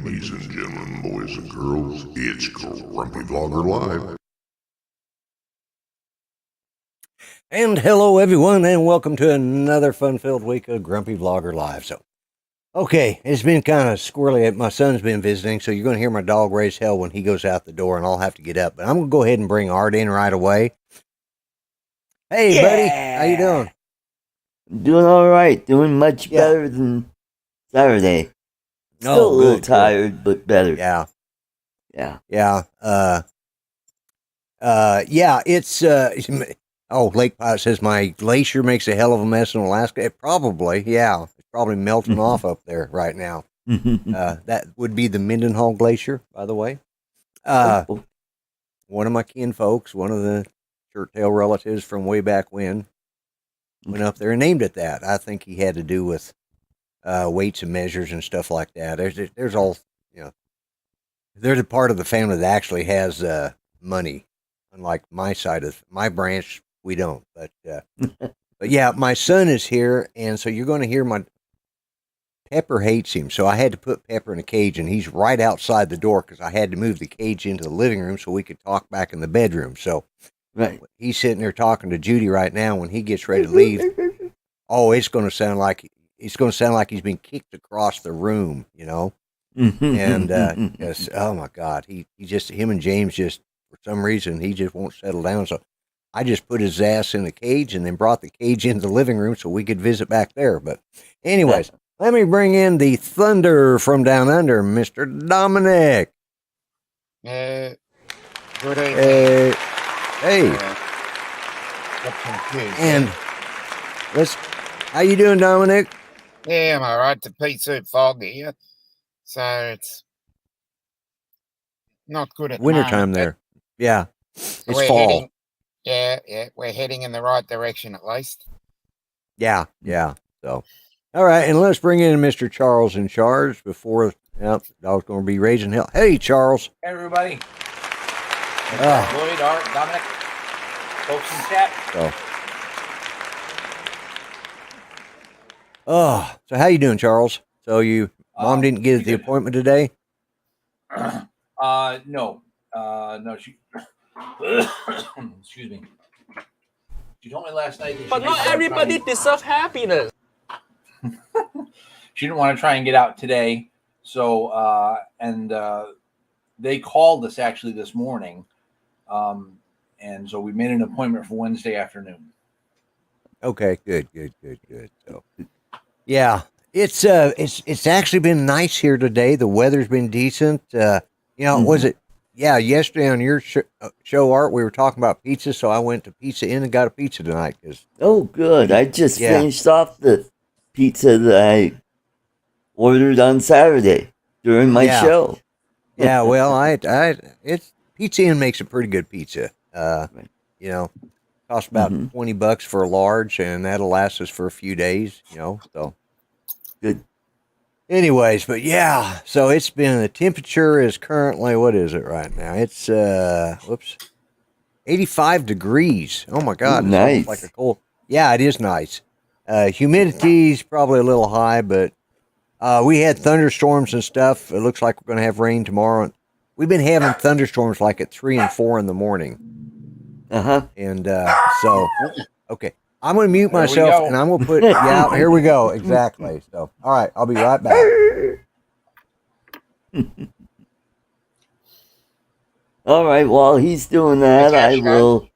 Ladies and gentlemen, boys and girls, it's Grumpy Vlogger Live. And hello, everyone, and welcome to another fun-filled week of Grumpy Vlogger Live. So, okay, it's been kind of squirrely. My son's been visiting, so you're going to hear my dog raise hell when he goes out the door, and I'll have to get up. But I'm going to go ahead and bring Art in right away. Hey, buddy, how you doing? Doing all right. Doing much better than Saturday. Still a little tired, but better. Yeah. It's Lake Pilot says my glacier makes a hell of a mess in Alaska. It's probably melting off up there right now. That would be the Mendenhall Glacier, by the way. One of my kinfolks, one of the shirt tail relatives from way back when, went up there and named it that. I think he had to do with weights and measures and stuff like that. There's all, there's a part of the family that actually has money. Unlike my side of my branch, we don't. But yeah, my son is here, and so you're going to hear my Pepper hates him. So I had to put Pepper in a cage, and he's right outside the door because I had to move the cage into the living room so we could talk back in the bedroom. So he's sitting there talking to Judy right now. When he gets ready to leave, it's going to sound like he's been kicked across the room, And oh my God, him and James just, for some reason, he just won't settle down. So I just put his ass in the cage and then brought the cage into the living room so we could visit back there. But anyways, let me bring in the thunder from down under, Mr. Dominic. Good evening. Hey. And how you doing, Dominic? Yeah, I'm all right. The pea soup fog here, so it's not good at wintertime there. Yeah, it's fall. We're heading in the right direction at least. Yeah. So, all right, and let's bring in Mr. Charles in charge before dog's going to be raising hell. Hey, Charles. Hey, everybody. Lloyd, Art, Dominic, folks in chat. So how you doing, Charles? So mom didn't get the appointment today? No, she. Excuse me. She told me last night. But not everybody deserves happiness. She didn't want to try and get out today, so they called us actually this morning, and so we made an appointment for Wednesday afternoon. Okay, good. So, yeah, it's actually been nice here today. The weather's been decent. Was it? Yeah, yesterday on your show, Art, we were talking about pizza, so I went to Pizza Inn and got a pizza tonight. Good. I just finished off the pizza that I ordered on Saturday during my show. Yeah, well, it's Pizza Inn makes a pretty good pizza. Costs about $20 for a large, and that'll last us for a few days. So good. Anyways, but yeah, so it's been, the temperature is currently, what is it right now? It's 85 degrees. Oh my God. Ooh, nice. Like a cold. Yeah, it is nice. Humidity's probably a little high, but we had thunderstorms and stuff. It looks like we're going to have rain tomorrow. We've been having thunderstorms like at 3 and 4 in the morning. And so, okay. I'm going to mute myself, and I'm going to put, here we go. Exactly. So, all right, I'll be right back. All right, while he's doing that, I will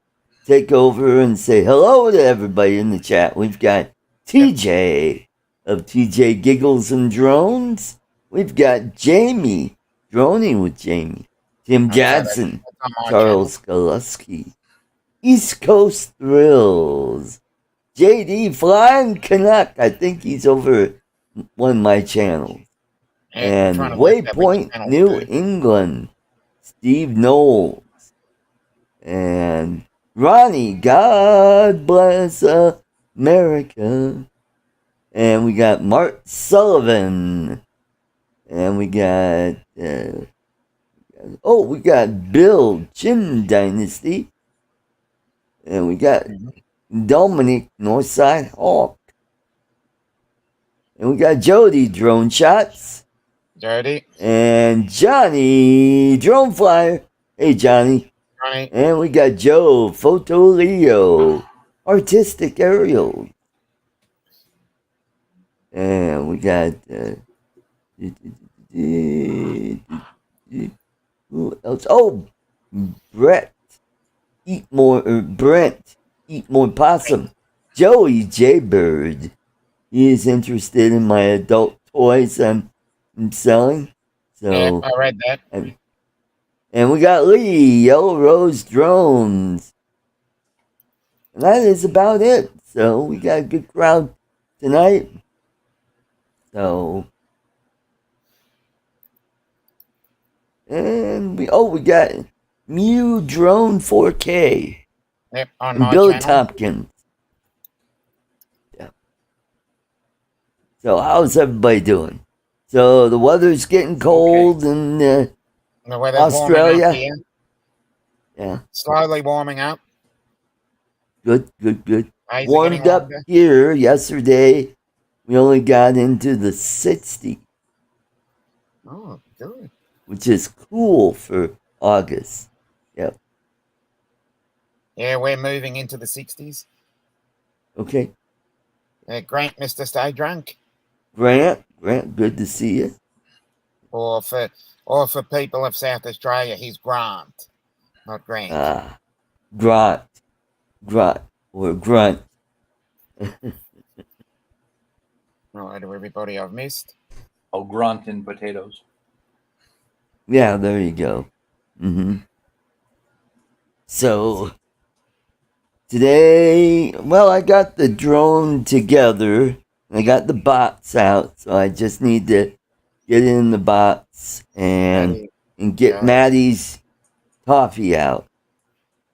take over and say hello to everybody in the chat. We've got TJ of TJ Giggles and Drones. We've got Jamie, Droning with Jamie. Tim Johnson, Charles Galuski, East Coast Thrills. JD Flying Canuck, I think he's over at one of my channels. And Waypoint New England, Steve Knowles. And Ronnie, God bless America. And we got Mark Sullivan. And we got, we got Bill, Chin Dynasty. And we got Dominic, Northside Hawk. And we got Jody, Drone Shots. Jody. And Johnny, drone flyer. Hey, Johnny. Johnny. And we got Joe, Photo Leo, artistic aerial. And we got who else? Oh, Brett, Brent, eat more possum. Joey J Bird. He is interested in my adult toys I'm selling. So Yeah, I read that. and we got Lee, Yellow Rose Drones. And that is about it. So we got a good crowd tonight. So and we got Mew Drone 4K. Yep, on And my Billy channel. Tompkins. Yeah. So how's everybody doing? So the weather's getting cold in The weather's Australia. warming up here. Yeah. Slowly warming up. Good. Days are Warmed getting up longer. here yesterday. We only got into the 60, Oh, good. which is cool for August. Yep. Yeah, we're moving into the 60s. Okay. Grant, Mr. Stay Drunk. Grant, good to see you. Or for people of South Australia, he's Grant, not Grant. Grunt, or grunt. Hello to everybody I've missed. Oh, grunt and potatoes. Yeah, there you go. So today, well, I got the drone together. I got the bots out, so I just need to get in the bots and get Maddie's coffee out.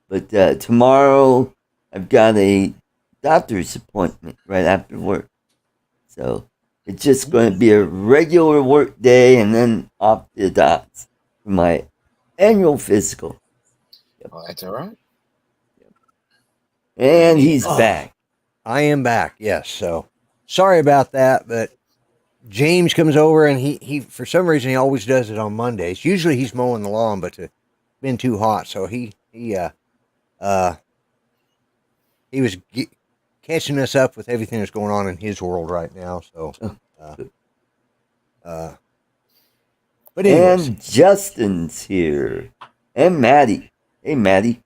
But tomorrow, I've got a doctor's appointment right after work. So it's just going to be a regular work day and then off to the dots for my annual physical. Well, that's all right. And he's back. I am back, yes. So sorry about that, but James comes over and he for some reason he always does it on Mondays. Usually he's mowing the lawn, but it's been too hot, so he was catching us up with everything that's going on in his world right now. So, but anyways. And Justin's here, and Maddie. Hey, Maddie.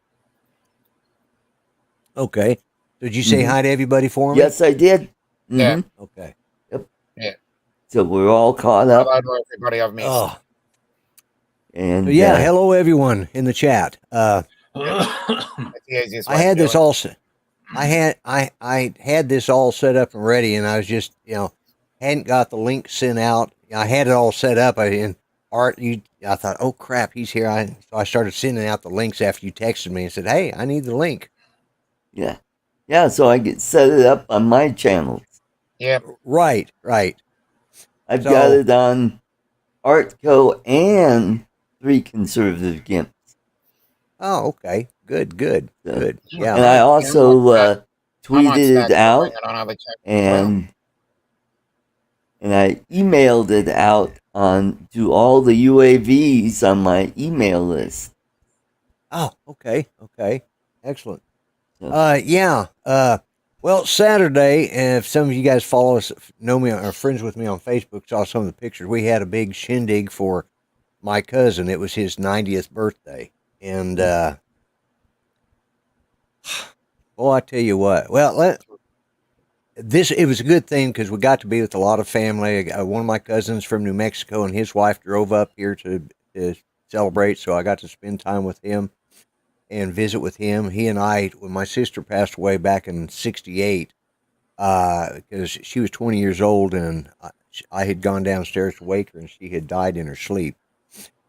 Okay. Did you say hi to everybody for me? Yes, I did. Yeah. Okay. Yep. Yeah. So we're all caught up. Hello to everybody I've missed. Oh. And So yeah, hello everyone in the chat. That's the easiest way I had to do this it. all set. I had this all set up and ready, and I was just hadn't got the link sent out. I had it all set up. I thought, oh crap, he's here. So I started sending out the links after you texted me and said, hey, I need the link. Yeah. So I get set it up on my channels. Yep. Right. I've got it on Artco and 3 Conservative Gimps. Oh, okay. Good. Yeah. And I also tweeted it out and I emailed it out to all the UAVs on my email list. Oh, okay. Excellent. Yeah. Well, Saturday, if some of you guys follow us, know me, or are friends with me on Facebook, saw some of the pictures. We had a big shindig for my cousin. It was his 90th birthday. And, I tell you what. Well, it was a good thing because we got to be with a lot of family. One of my cousins from New Mexico and his wife drove up here to celebrate, so I got to spend time with him and visit with him. He and I, when my sister passed away back in '68, because she was 20 years old, and I had gone downstairs to wake her, and she had died in her sleep.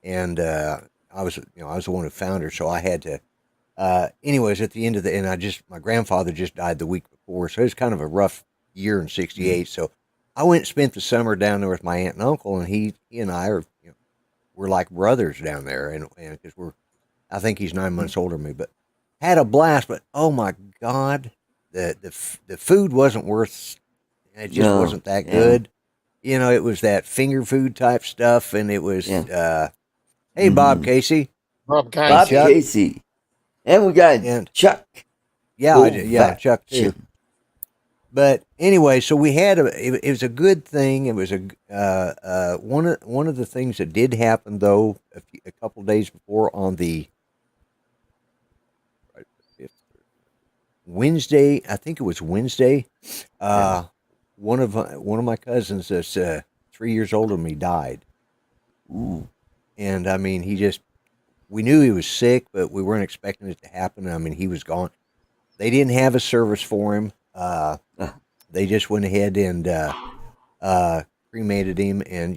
And I was the one who found her, so I had to. Anyways, at the end of my grandfather just died the week before, so it was kind of a rough year in '68. So I went and spent the summer down there with my aunt and uncle, and he and I we're like brothers down there, and because I think he's 9 months older than me, but had a blast. But oh my God, the food wasn't worth. It just wasn't that good. it was that finger food type stuff, and it was, Yeah. hey, Bob Casey. Bob Casey. Bob Chuck. Casey. And we got And- Chuck. Yeah, Chuck too. Ovation. But anyway, so we had it was a good thing. It was one of the things that did happen though a couple days before on the Wednesday. I think it was Wednesday. One of my cousins that's 3 years older than me died. Ooh. And I mean, we knew he was sick, but we weren't expecting it to happen. I mean, he was gone. They didn't have a service for him. They just went ahead and cremated him, and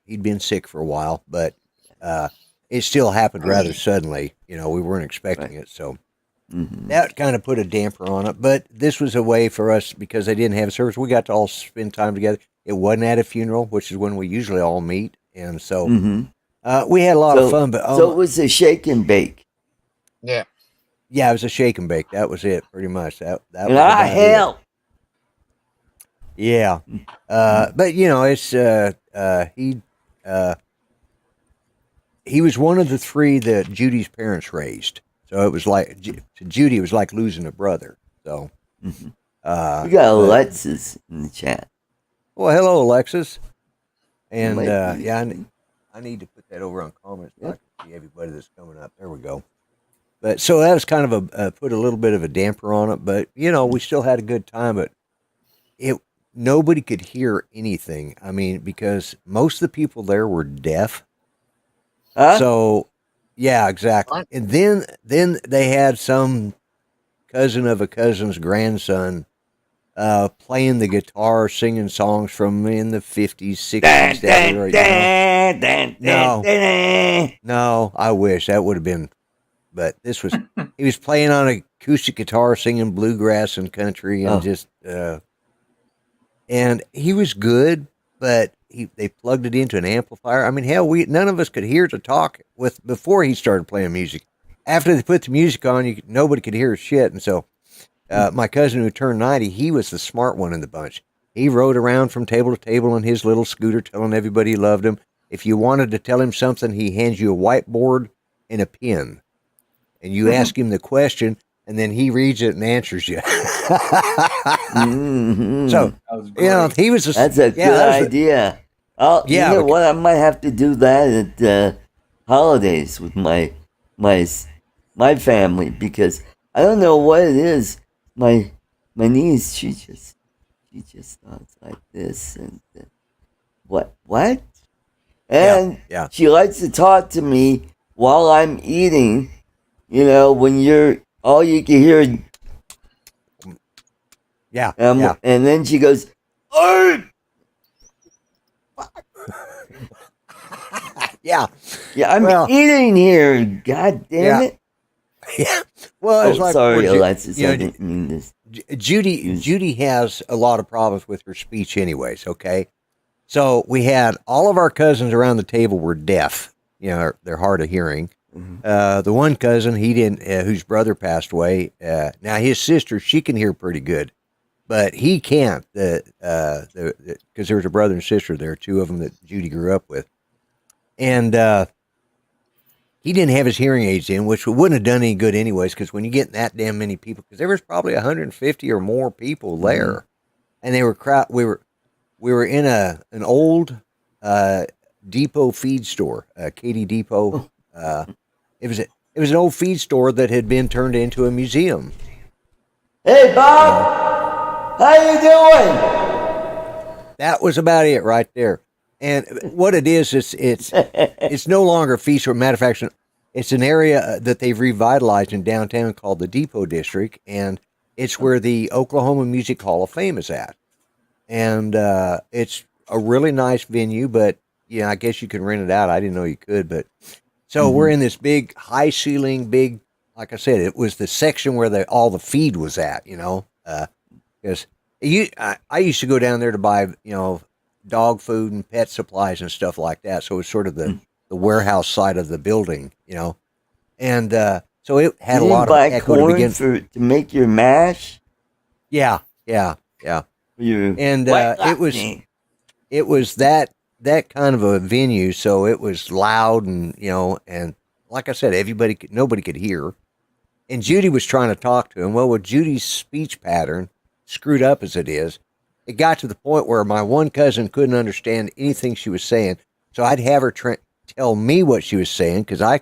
he'd been sick for a while, but it still happened rather suddenly. We weren't expecting it, so that kind of put a damper on it. But this was a way for us, because they didn't have a service. We got to all spend time together. It wasn't at a funeral, which is when we usually all meet, and so we had a lot of fun. But so it was a shake and bake. Yeah. Yeah, it was a shake and bake. That was it, pretty much. That was And about it. hell. Yeah, but it's he was one of the three that Judy's parents raised. So it was like to Judy, it was like losing a brother. So We got Alexis in the chat. well, hello, Alexis, and Might be. yeah, I need to put that over on comments so I can see everybody that's coming up. There we go. But so that was kind of put a little bit of a damper on it, but we still had a good time. But nobody could hear anything. I mean, because most of the people there were deaf. Huh? So, yeah, exactly. What? And then they had some cousin of a cousin's grandson playing the guitar, singing songs from in the 50s, 60s. No, I wish that would have been. But this was, he was playing on an acoustic guitar, singing bluegrass and country, and just, and he was good, but they plugged it into an amplifier. I mean, hell, none of us could hear to talk with before he started playing music. After they put the music on, nobody could hear shit. And so, my cousin who turned 90, he was the smart one in the bunch. He rode around from table to table in his little scooter, telling everybody he loved him. If you wanted to tell him something, he hands you a whiteboard and a pen. And you ask him the question, and then he reads it and answers you. So, he was a... That's a good idea. You know what? I might have to do that at holidays with my family, because I don't know what it is. My niece, she just talks like this, and what? And she likes to talk to me while I'm eating. When all you can hear. And then she goes, "Oh, yeah, I'm eating here. God damn it!" Yeah. Well, it's like, sorry, Alexis. I didn't mean this. Judy has a lot of problems with her speech, anyways. Okay, so we had all of our cousins around the table were deaf. They're hard of hearing. The one cousin, he didn't, whose brother passed away. Now his sister, she can hear pretty good, but he can't. Because there was a brother and sister there, two of them that Judy grew up with, and he didn't have his hearing aids in, which wouldn't have done any good anyways. Because when you get that damn many people, because there was probably 150 or more people there, and they were we were in an old depot feed store, Katy Depot. It was an old feed store that had been turned into a museum. Hey, Bob, how you doing? That was about it right there. And what it is, it's no longer a feed store. Matter of fact, it's an area that they've revitalized in downtown called the Depot District, and it's where the Oklahoma Music Hall of Fame is at. And it's a really nice venue, but I guess you can rent it out. I didn't know you could, but. So we're in this big, high ceiling, like I said, it was the section where all the feed was at, because I used to go down there to buy, dog food and pet supplies and stuff like that. So it was sort of the warehouse side of the building, and so it had a lot of echo to begin to make your mash. Yeah. And it was. it was that kind of a venue, so it was loud and and like I said, nobody could hear. And Judy was trying to talk to him. Well, with Judy's speech pattern, screwed up as it is, it got to the point where my one cousin couldn't understand anything she was saying. So I'd have her tell me what she was saying because I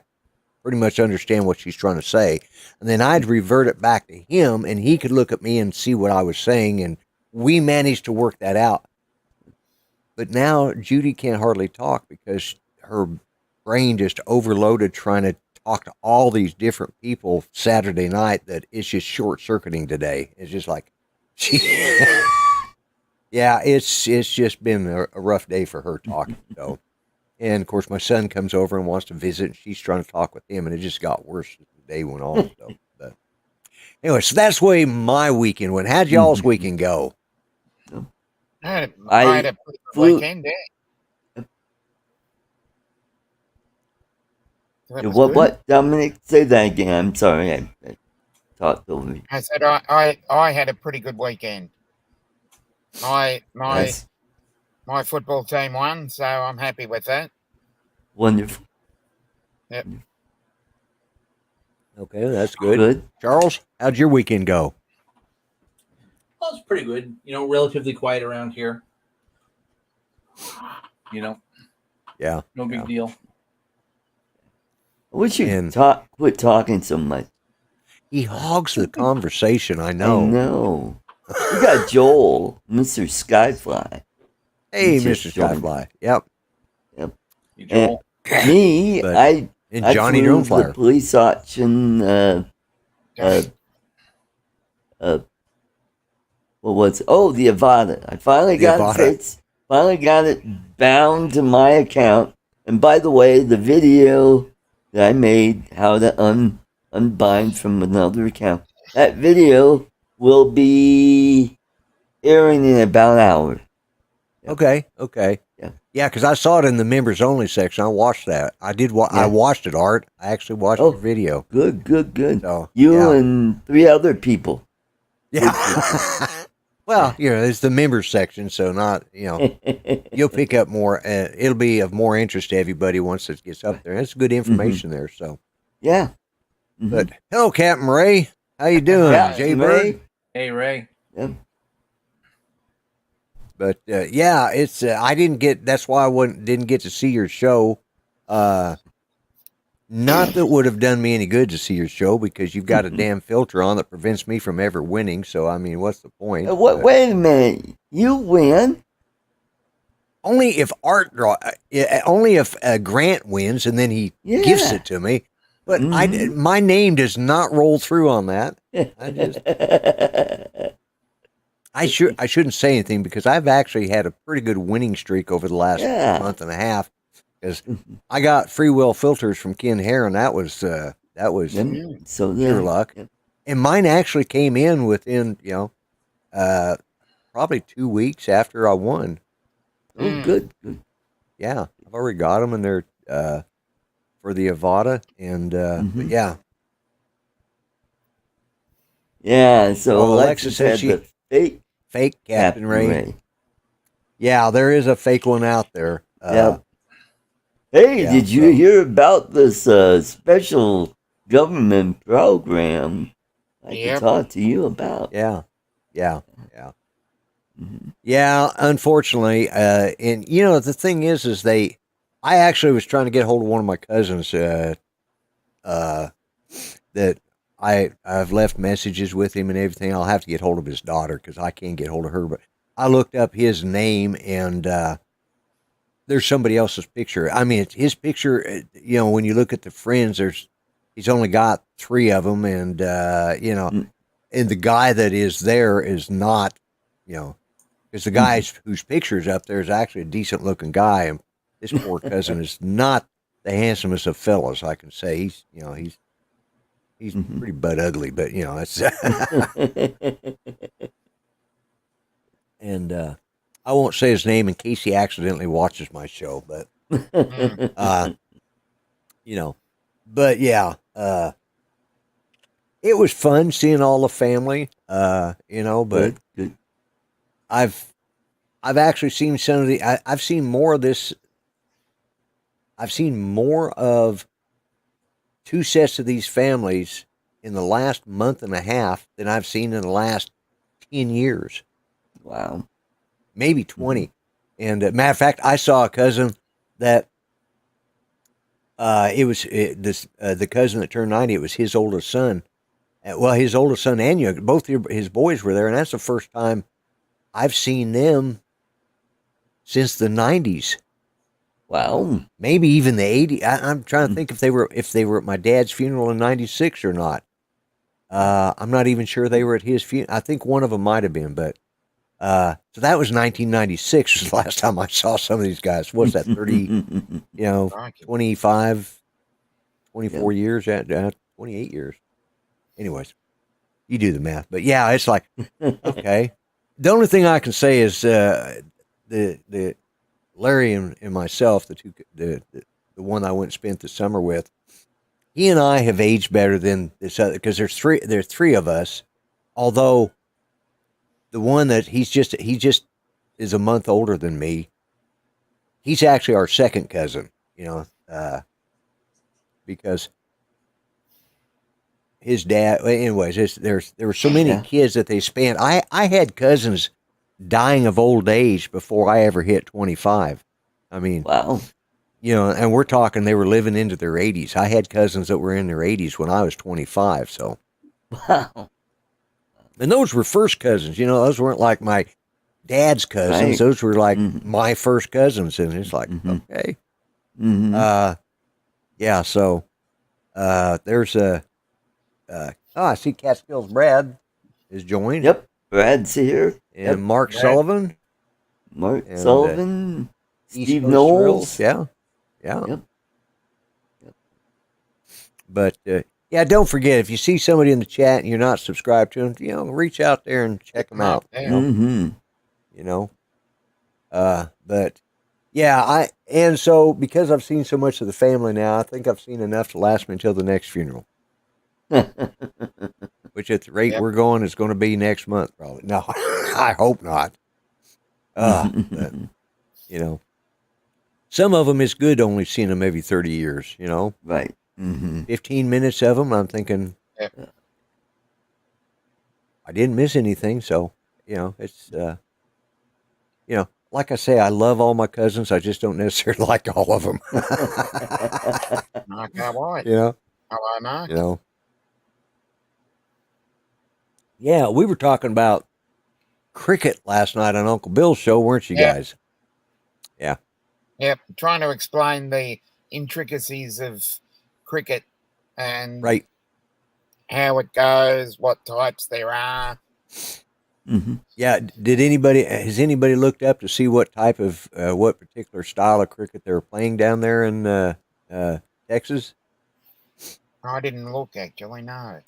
pretty much understand what she's trying to say. And then I'd revert it back to him and he could look at me and see what I was saying. And we managed to work that out. But now Judy can't hardly talk because her brain just overloaded trying to talk to all these different people Saturday night that it's just short circuiting today. It's just like, yeah, it's just been a rough day for her talking. So, and of course, my son comes over and wants to visit, and she's trying to talk with him, and it just got worse as the day went on. So, but anyway, so that's the way my weekend went. How'd y'all's weekend go? I had a pretty good weekend, yeah. That was good. What, Dominic? Say that again. I'm sorry. I talked over you. I said I had a pretty good weekend. My football team won, so I'm happy with that. Wonderful. Yep. Okay, that's good. Charles, how'd your weekend go? Well, it's pretty good. Relatively quiet around here. Yeah. No big deal. I wish you'd quit talking so much. He hogs the conversation, I know. I know. We got Joel, Mr. Skyfly. Hey, Mr. Skyfly. Yep. Hey, Joel. And me, I Johnny flew Droneflyer. the police auction. What was it? Oh, the Avada. I finally got it fixed. Finally got it bound to my account. And by the way, the video that I made, how to unbind from another account, that video will be airing in about an hour. Okay. Yeah, because I saw it in the members only section. I watched that. I did. I watched it, Art. I actually watched the video. Good. So, you and 3 other people. Yeah. Well, it's the members section, so not you'll pick up more. It'll be of more interest to everybody once it gets up there. It's good information there. So yeah. But hello, Captain Ray. How you doing, Jay Bird? Hey, Ray. Yep. But it's I didn't get. That's why I didn't get to see your show. Not that it would have done me any good to see your show because you've got a damn filter on that prevents me from ever winning. So I mean, what's the point? Wait a minute, you win. Only if only if Grant wins and then he gifts it to me. But my name does not roll through on that. I shouldn't say anything because I've actually had a pretty good winning streak over the last month and a half. Because I got free will filters from Ken Hare, and that was pure luck. Yeah. And mine actually came in within probably 2 weeks after I won. Oh, good. Yeah, I've already got them, and they're for the Avada, and but yeah. Yeah, so Alexis had the fake Captain Ray. Yeah, there is a fake one out there. Hey, did you hear about this special government program I can talk to you about? Yeah. Yeah, unfortunately, and the thing is I actually was trying to get hold of one of my cousins that I've left messages with him and everything. I'll have to get hold of his daughter because I can't get hold of her. But I looked up his name and there's somebody else's picture. I mean, it's his picture. When you look at the friends, he's only got 3 of them, and and the guy that is there is not, because the guy whose picture is up there is actually a decent looking guy, and this poor cousin is not the handsomest of fellows. I can say he's pretty butt ugly, but that's and. I won't say his name in case he accidentally watches my show, but, but yeah, it was fun seeing all the family, but good. I've actually seen some of the. I've seen more of this. I've seen more of two sets of these families in the last month and a half than I've seen in the last 10 years, Wow. maybe 20. And matter of fact, I saw a cousin that the cousin that turned 90. It was his oldest son. Well, his oldest son and young, both his boys were there, and that's the first time I've seen them since the 90s. Wow. Maybe even the 80s. I'm trying to think if they were at my dad's funeral in 96 or not. I'm not even sure they were at his funeral. I think one of them might have been, but so that was 1996 was the last time I saw some of these guys. What's that, 30, 25, 24 years, 28 years. Anyways, you do the math. But yeah, it's like, okay. The only thing I can say is the Larry and myself, the one I went and spent the summer with, he and I have aged better than this other, because there's three of us. Although the one that he just is a month older than me. He's actually our second cousin, because his dad. Anyways, there were so many kids that they spanned. I had cousins dying of old age before I ever hit 25. I mean, wow. And we're talking they were living into their 80s. I had cousins that were in their 80s when I was 25. So, wow. And those were first cousins. Those weren't like my dad's cousins. Right. Those were like my first cousins. And it's like, okay. Yeah. So, there's I see Catskills Brad is joined. Yep. Brad's here. And Mark Sullivan. Mark Sullivan. Steve Coast Knowles. Thrills. Yeah. Yeah. Yep. But, yeah, don't forget, if you see somebody in the chat and you're not subscribed to them, reach out there and check them out. But yeah, and so because I've seen so much of the family now, I think I've seen enough to last me until the next funeral. Which at the rate we're going is going to be next month, probably. No, I hope not. But, some of them it's good only seeing them every 30 years, Right. 15 minutes of them, I'm thinking, I didn't miss anything. So, it's, like I say, I love all my cousins. I just don't necessarily like all of them. Mark, how are you? Yeah. Hello, Mark. Yeah, we were talking about cricket last night on Uncle Bill's show, weren't you guys? Yeah. Yep. Trying to explain the intricacies of cricket and how it goes, what types there are. Yeah. Has anybody looked up to see what type of, what particular style of cricket they were playing down there in Texas? I didn't look, actually, no.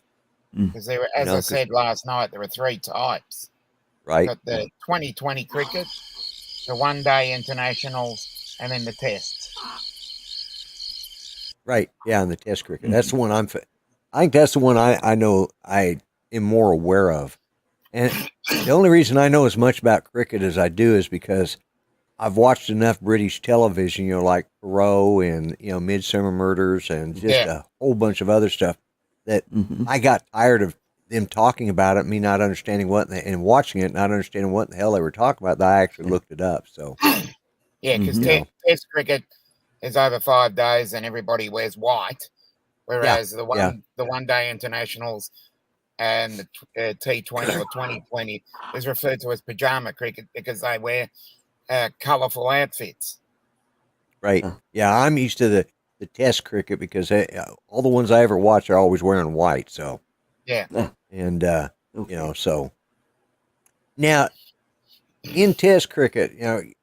Because there were, as I said last night, there were three types. Right. Got the 2020 cricket, the one-day internationals, and then the tests. Right. Yeah, and the test cricket. That's the one I think that's the one I know I am more aware of. And the only reason I know as much about cricket as I do is because I've watched enough British television, like Perot and, Midsummer Murders and just a whole bunch of other stuff that I got tired of them talking about it, me not understanding and watching it, not understanding what the hell they were talking about. I actually looked it up. So, yeah, because test cricket is over 5 days and everybody wears white, whereas the one day internationals and the T20 or 2020 is referred to as pajama cricket because they wear colourful outfits. Right. Yeah, I'm used to the test cricket because all the ones I ever watch are always wearing white. So and so now in test cricket,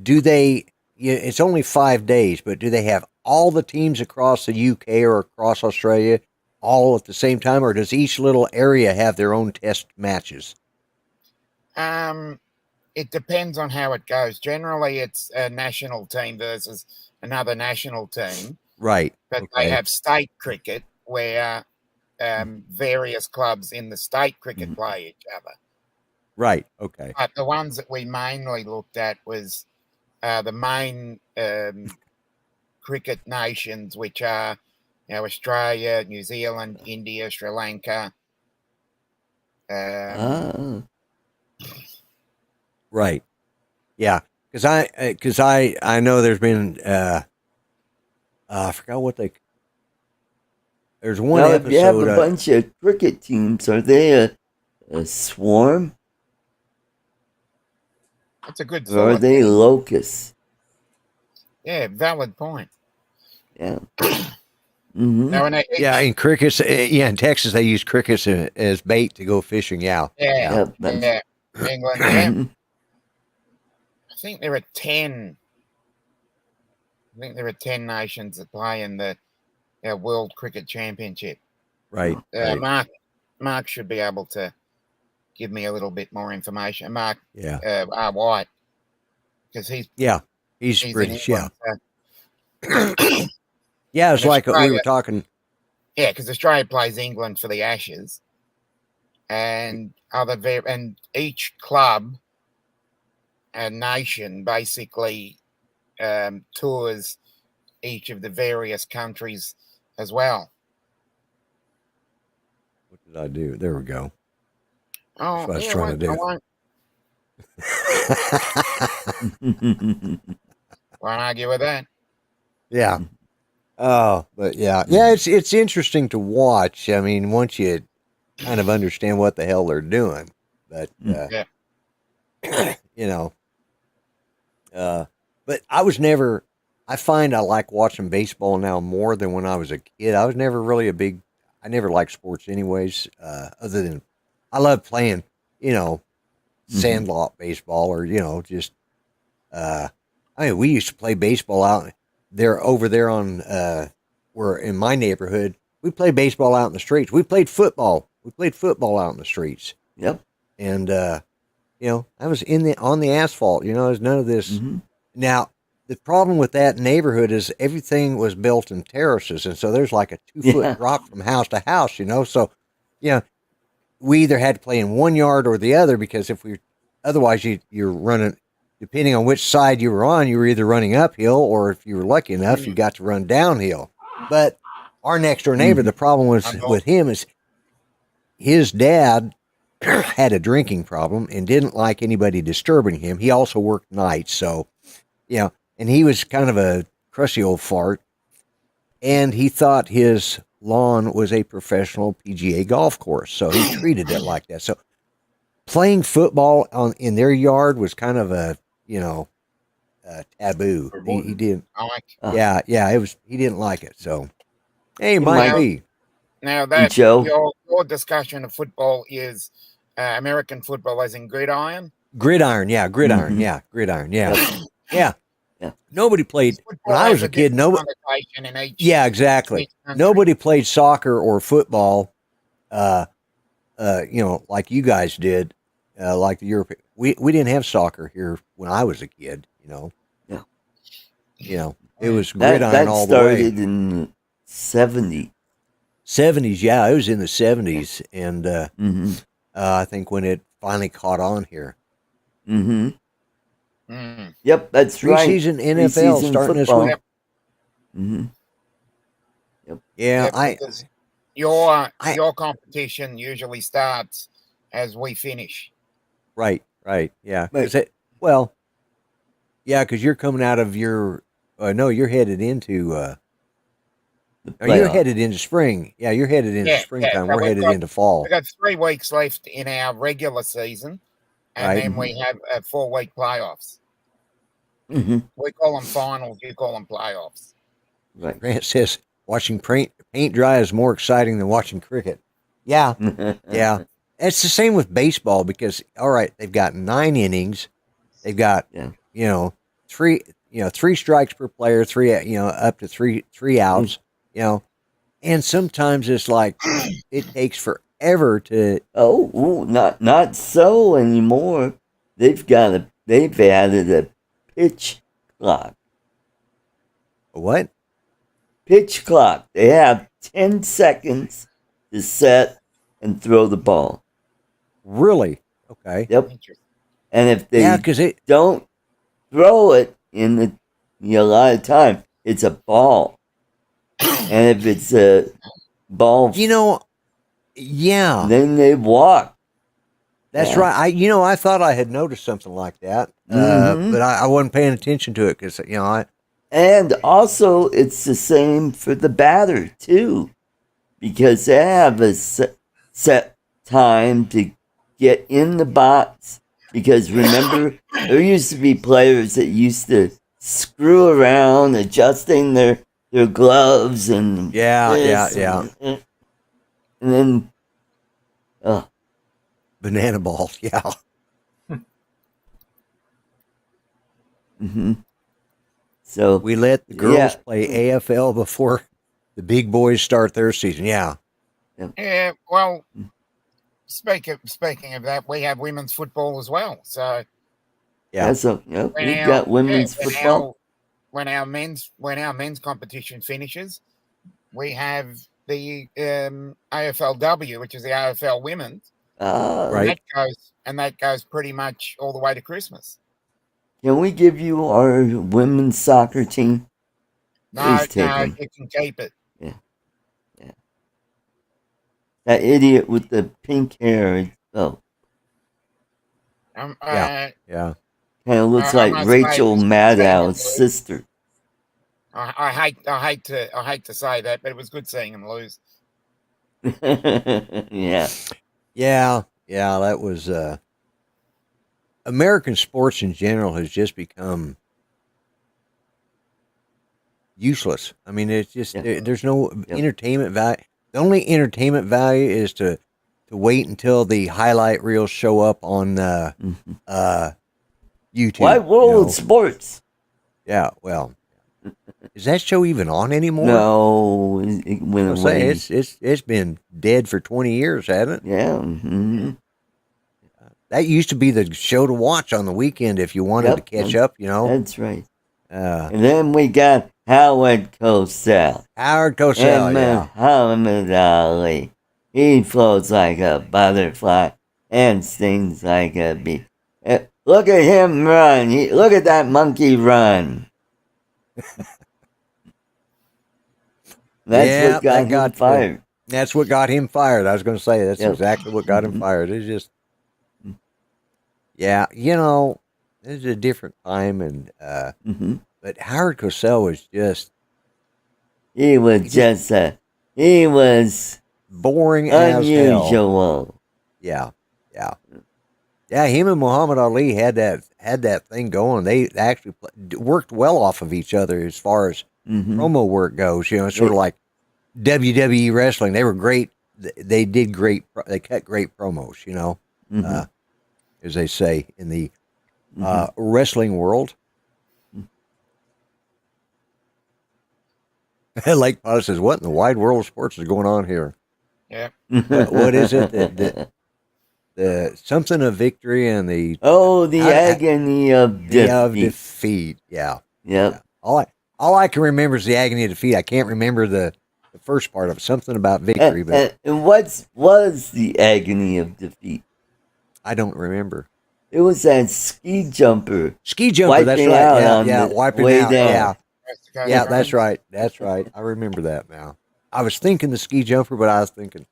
do they? It's only 5 days, but do they have all the teams across the UK or across Australia all at the same time, or does each little area have their own test matches? It depends on how it goes. Generally, it's a national team versus another national team. Right. But they have state cricket where various clubs in the state cricket play each other. Right. Okay. But the ones that we mainly looked at was the main cricket nations, which are Australia, New Zealand, India, Sri Lanka. Right. Yeah. Because I know there's been I forgot what they. There's one now, episode. if you have a bunch of cricket teams, are they a swarm? That's a good thought. Or are they locusts? Yeah, valid point. Yeah. Mm-hmm. Now, in crickets, in Texas they use crickets as bait to go fishing. Yeah. England. Yeah. Mm-hmm. I think there are 10. I think there are 10 nations that play in the World Cricket Championship. Right. Mark should be able to give me a little bit more information. Mark, R. White, because he's British. England, Yeah, it's like we were talking. Yeah, because Australia plays England for the Ashes, and each club and nation basically tours each of the various countries as well. What did I do? There we go. Oh, that's what I was trying to do. Won't argue with that. Yeah. Oh, but yeah, it's interesting to watch. I mean, once you kind of understand what the hell they're doing, but but I was never. I find I like watching baseball now more than when I was a kid. I was never really I never liked sports anyways. Other than I love playing, sandlot baseball or just. I mean, we used to play baseball out there over there on where in my neighborhood. We played baseball out in the streets. We played football. Out in the streets. Yep. And I was on the asphalt. There's none of this. Mm-hmm. Now the problem with that neighborhood is everything was built in terraces, and so there's like a 2-foot drop from house to house. So we either had to play in one yard or the other because otherwise you're running. Depending on which side you were on, you were either running uphill or if you were lucky enough, you got to run downhill. But our next door neighbor, the problem was with him is his dad had a drinking problem and didn't like anybody disturbing him. He also worked nights. So, and he was kind of a crusty old fart. And he thought his lawn was a professional PGA golf course. So he treated it like that. So playing football in their yard was kind of a, taboo. He didn't. It was. He didn't like it. So, hey, might be. Now that your discussion of football is American football, as in gridiron. Gridiron, yeah, gridiron, Mm-hmm. yeah, gridiron, yeah, yeah. Nobody played when I was a kid. Yeah, exactly. Nobody played soccer or football. Like you guys did. Like the European, we didn't have soccer here when I was a kid. It was gridiron all the way. That started in the 70s. 70s, yeah, it was in the 70s, and I think when it finally caught on here. Mm-hmm. Yep, that's right. Preseason NFL starting football. this week. Mm-hmm. Yep. Yeah, your competition usually starts as we finish. Right, yeah. Because you're coming out of your. No, you're headed into. You're headed into spring. Yeah, you're headed into springtime. So we're headed into fall. We've got 3 weeks left in our regular season, and then we have 4-week playoffs. Mm-hmm. We call them finals. You call them playoffs. Right. Grant says watching paint dry is more exciting than watching cricket. Yeah, yeah. It's the same with baseball because they've got 9 innings. They've got 3 strikes per player, 3 up to 3 outs. And sometimes it's like it takes forever to. Not so anymore. They've added a pitch clock. A what? Pitch clock. They have 10 seconds to set and throw the ball. Really? Okay. Yep. Interesting. And if they because it. don't throw it in a lot of time, it's a ball. And if it's a ball, Yeah, then they walk. that's Yeah. right. I thought I had noticed something like that, Mhm. but I wasn't paying attention to it because And also, it's the same for the batter too, because they have a set time to get in the box. Because remember, there used to be players that used to screw around adjusting their gloves and this and then banana balls. Yeah, hmm so we let the girls play AFL before the big boys start their season. Yeah. Yeah. Well, speaking of that, we have women's football as well. So Yeah. So we've got women's football. When our men's competition finishes, we have the AFLW, which is the AFL women's. Right. And that goes pretty much all the way to Christmas. Can we give you our women's soccer team? No, you can keep it. Yeah. That idiot with the pink hair. Oh. Yeah. Kind of looks like Rachel Maddow's sister. I hate to say that, but it was good seeing him lose. Yeah. Yeah. That was American sports in general has just become useless. I mean, it's just there's no entertainment value. The only entertainment value is to wait until the highlight reels show up on YouTube. Why World Sports? Yeah, well, is that show even on anymore? No, it went away. It's been dead for 20 years, hasn't it? Yeah. Mm-hmm. That used to be the show to watch on the weekend if you wanted to catch up. That's right. And then we got Howard Cosell. And Muhammad Ali. He floats like a butterfly and stings like a bee. Look at him run. Look at that monkey run. That's what got him fired. That's what got him fired. I was going to say that's exactly what got him fired. It's just, it's a different time, and but Howard Cosell was just. He was boring unusual. As hell. Yeah. Him and Muhammad Ali had that thing going. They actually worked well off of each other as far as promo work goes. Sort of like WWE wrestling. They were great. They did great. They cut great promos. As they say in the wrestling world. Lake Potter says, "What in the wide world of sports is going on here?" Yeah. What is it that the something of victory and the agony of defeat? Yeah. Yep. Yeah. All I can remember is the agony of defeat. I can't remember the first part of it. Something about victory. And what was the agony of defeat? I don't remember. It was that ski jumper. That's right. Yeah, wiping way out. Down. Yeah, that's right. That's right. I remember that now. I was thinking the ski jumper, but I was thinking,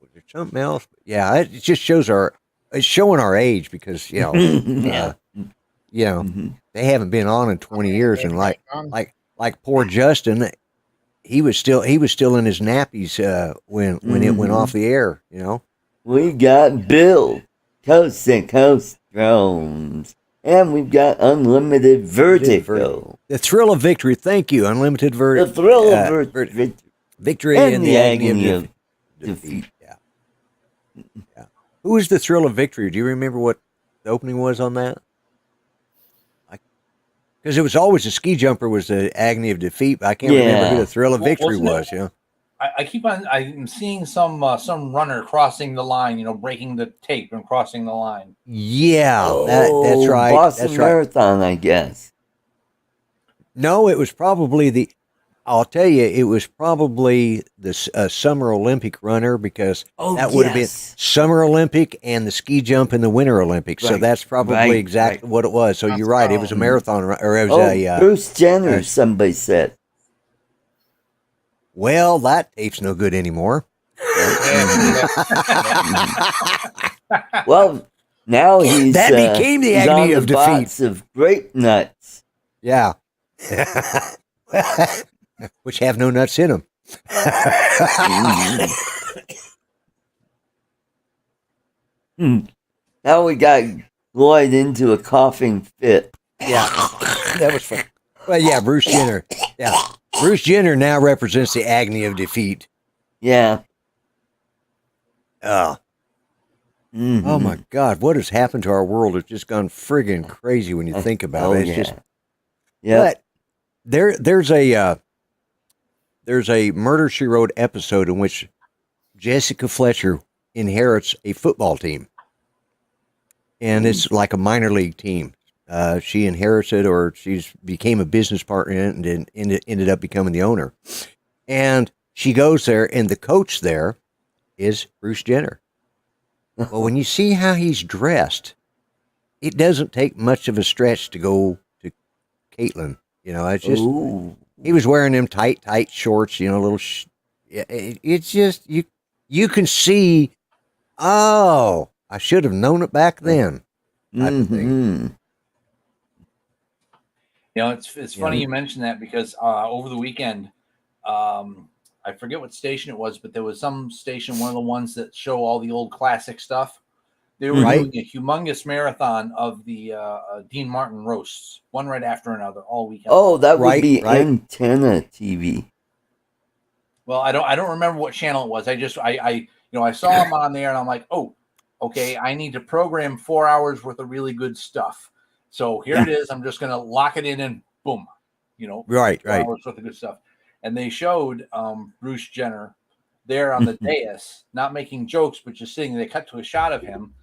was there something else? Yeah, it just shows it's showing our age because they haven't been on in 20 years, and like poor Justin, he was still in his nappies when it went off the air. We got Bill Coast to Coast Drones. And we've got Unlimited Vertigo. The thrill of victory. Thank you, Unlimited Vertigo. The thrill of victory and the agony of defeat. Yeah. Who was the thrill of victory? Do you remember what the opening was on that? Because it was always the ski jumper was the agony of defeat, but I can't remember who the thrill of victory was. I'm seeing some runner crossing the line, breaking the tape and crossing the line. Yeah, that's right. Boston Marathon, I guess. No, it was probably I'll tell you, it was probably the Summer Olympic runner because that would have been Summer Olympic and the ski jump in the Winter Olympics. So that's probably exactly what it was. So you're right. It was a marathon, or it was Bruce Jenner. Somebody said. Well, that tape's no good anymore. Well, now that became the agony of defeat of grape nuts. Yeah. Which have no nuts in them. Now we got Lloyd into a coughing fit. Yeah, that was fun. Well, yeah, Bruce Jenner. Yeah, Bruce Jenner now represents the agony of defeat. Yeah. Oh. Oh my God! What has happened to our world? It's just gone friggin' crazy when you think about it. It's just. Yeah. But there's a Murder, She Wrote episode in which Jessica Fletcher inherits a football team. And it's like a minor league team. She inherits it, or she's became a business partner in it and ended up becoming the owner. And she goes there, and the coach there is Bruce Jenner. Well, when you see how he's dressed, it doesn't take much of a stretch to go to Caitlyn. You know, it's just... Ooh. He was wearing them tight shorts, you know, little. It's just you can see. Oh, I should have known it back then. You know, it's funny you mentioned that because over the weekend, I forget what station it was, but there was some station, one of the ones that show all the old classic stuff. They were doing a humongous marathon of the Dean Martin roasts, one right after another, all weekend. Oh, that would be Antenna TV. Well, I don't remember what channel it was. I saw him on there, and I'm like, oh, okay, I need to program 4 hours worth of really good stuff. So here it is. I'm just gonna lock it in, and boom, you know, 4 hours worth of good stuff. And they showed Bruce Jenner there on the dais, not making jokes, but just sitting. They cut to a shot of him.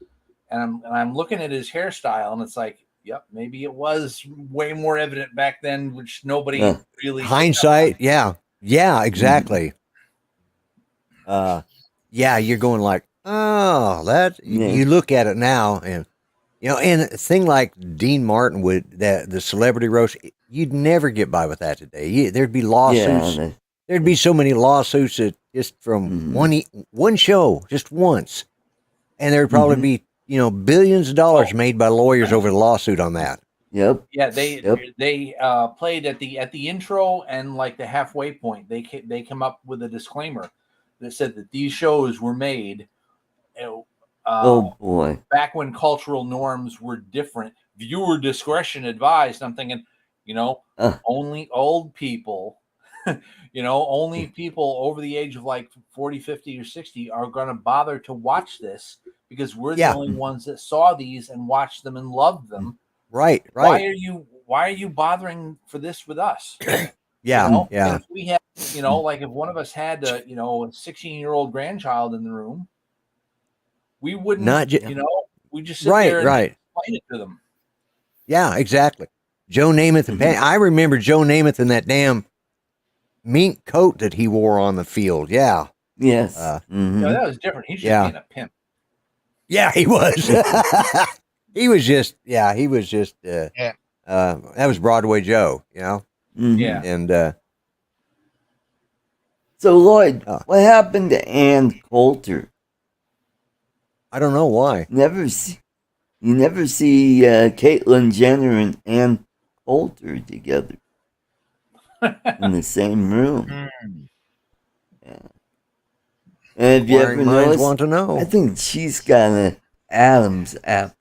And I'm looking at his hairstyle, and it's like, yep, maybe it was way more evident back then, which nobody really hindsight. Yeah, exactly. You're going like, oh, that. You look at it now, and you know, and a thing like Dean Martin would the celebrity roast, you'd never get by with that today. There'd be lawsuits. Yeah, there'd be so many lawsuits that just from one show, just once, and there'd probably be. You know, billions of dollars made by lawyers over the lawsuit on that. Yep. Yeah, they played at the intro and like the halfway point. They come up with a disclaimer that said that these shows were made. Oh boy! Back when cultural norms were different, viewer discretion advised. I'm thinking, you know, only old people. You know, only people over the age of like 40, 50, or 60 are going to bother to watch this because we're the only ones that saw these and watched them and loved them. Right. Why are you bothering for this with us? Yeah. You know? Yeah. And if we had, you know, like if one of us had a 16-year-old grandchild in the room, we wouldn't, we just sit there and explain it to them. Yeah, exactly. Joe Namath and I remember Joe Namath in that damn mink coat that he wore on the field. Yeah. Yes. No, that was different. He's just being a pimp. Yeah, he was. He was just. That was Broadway Joe. You know. Yeah. And so Lloyd, what happened to Ann Coulter? I don't know why. You never see Caitlyn Jenner and Ann Coulter together in the same room. Yeah. And have you ever noticed? Want to know. I think she's got an Adam's apple,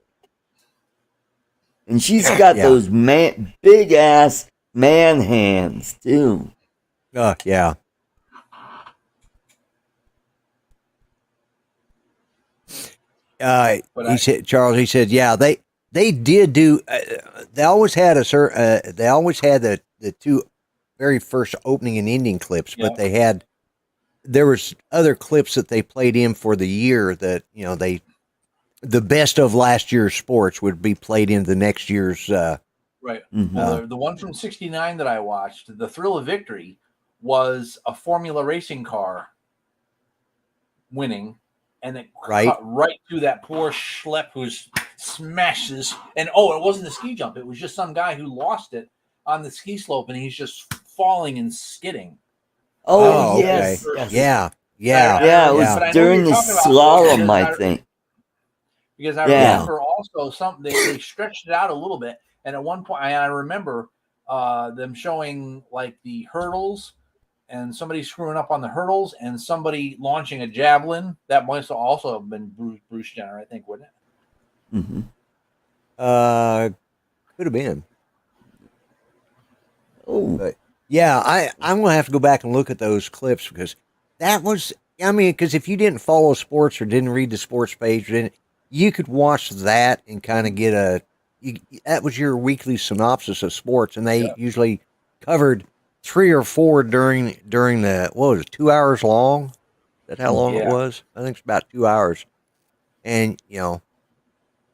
and she's got those big ass man hands too. Yeah. He said, Charles. He said, yeah, they did do. They always had the two very first opening and ending clips, but there was other clips that they played in for the year that the best of last year's sports would be played in the next year's. Right. Well, the one from '69 that I watched, "The Thrill of Victory," was a Formula racing car winning, and it cut right through that poor schlep who smashes. And it wasn't the ski jump; it was just some guy who lost it on the ski slope, and he's just falling and skidding. Oh, yes. Okay. Yes. Yeah. It was during the slalom, I think. Because I remember also they stretched it out a little bit, and at one point, I remember them showing like the hurdles, and somebody screwing up on the hurdles, and somebody launching a javelin. That must also have been Bruce Jenner, I think, wouldn't it? Mm-hmm. Could have been. Oh, but yeah, I'm gonna have to go back and look at those clips because that was. I mean, because if you didn't follow sports or didn't read the sports page, then you could watch that and kind of get that was your weekly synopsis of sports, and they usually covered 3 or 4 during the what was it, 2 hours long? Is that how long it was? I think it's about 2 hours, and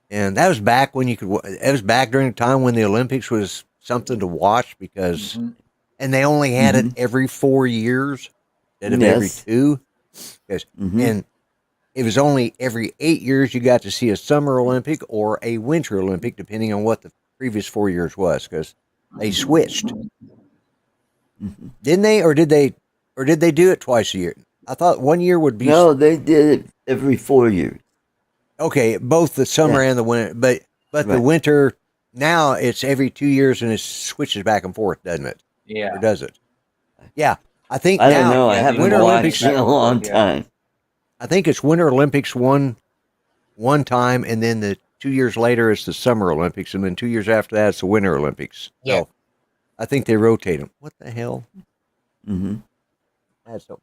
and that was back when you could. It was back during the time when the Olympics was something to watch because, and they only had it every 4 years instead of every 2. And it was only every 8 years you got to see a Summer Olympic or a Winter Olympic, depending on what the previous 4 years was, because they switched. Didn't they, or did they do it twice a year? I thought 1 year would be. No, they did it every 4 years. Okay, both the summer and the winter, but the winter now it's every 2 years and it switches back and forth, doesn't it? Yeah, or does it? Yeah, I think I don't know. I haven't Winter watched Olympics in a long time. I think it's Winter Olympics one time, and then the 2 years later it's the Summer Olympics, and then 2 years after that it's the Winter Olympics. Yeah, so I think they rotate them. What the hell? Mm-hmm.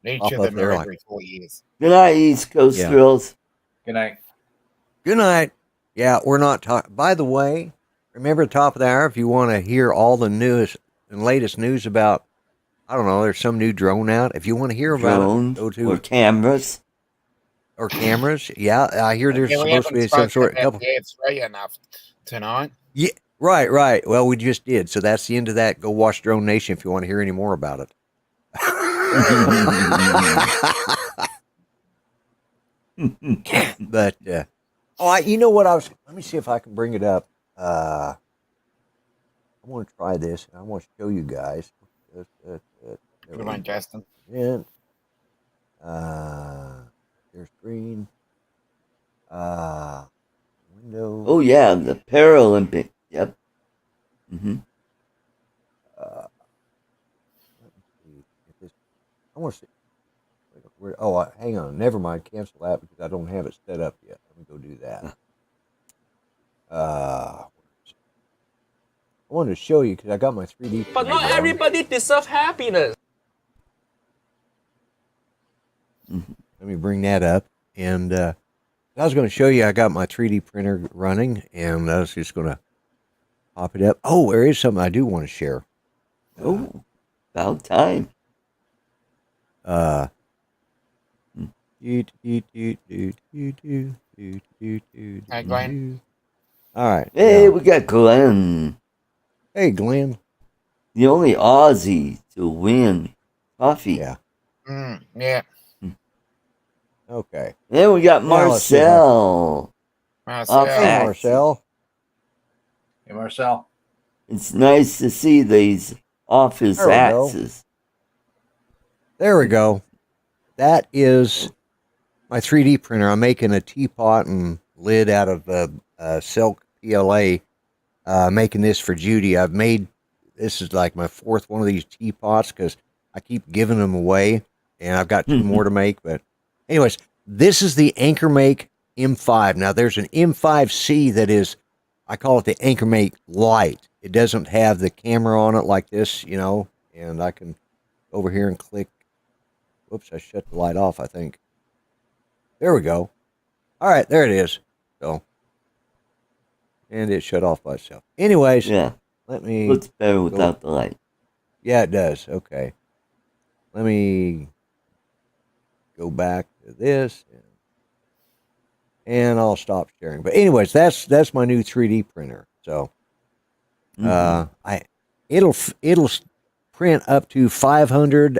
Each of them are every 4 years. Good night, East Coast Thrills. Good night. Good night. Yeah, we're not talking. By the way, remember at the top of the hour, if you want to hear all the newest and latest news about, I don't know, there's some new drone out. If you want to hear about it, go to cameras. Or cameras. Yeah, I hear there's supposed to be some sort of free enough tonight. Yeah, right. Well, we just did. So that's the end of that. Go watch Drone Nation if you want to hear any more about it. But you know what let me see if I can bring it up. I want to try this. I want to show you guys. Good one, Justin. Yeah. There's screen. Window. Oh yeah, the Paralympic. Yep. Let me see if this. I want to see. Hang on. Never mind. Cancel that because I don't have it set up yet. Let me go do that. I wanted to show you because I got my 3D. But not everybody deserves happiness. Let me bring that up. And I was going to show you I got my 3D printer running, and I was just going to pop it up. Oh, there is something I do want to share. Oh, about time. All right. Hey, we got Glenn. Hey, Glenn. The only Aussie to win coffee. Yeah. Yeah. Okay. Then we got Marcel. Hey, Marcel. Hey, Marcel. It's nice to see these off his axes. There we go. That is my 3D printer. I'm making a teapot and lid out of silk PLA. Making this for Judy. This is like my 4th one of these teapots because I keep giving them away, and I've got 2 more to make. But anyways, this is the Anchormake M5. Now there's an M5C that is, I call it the Anchormake Lite. It doesn't have the camera on it like this, and I can go over here and click. Whoops, I shut the light off, I think. There we go. All right, there it is. So, and it shut off by itself. Anyways, let me. Looks better without the light. Yeah, it does. Okay. Let me go back to this, and I'll stop sharing. But anyways, that's my new 3D printer. So, it'll print up to 500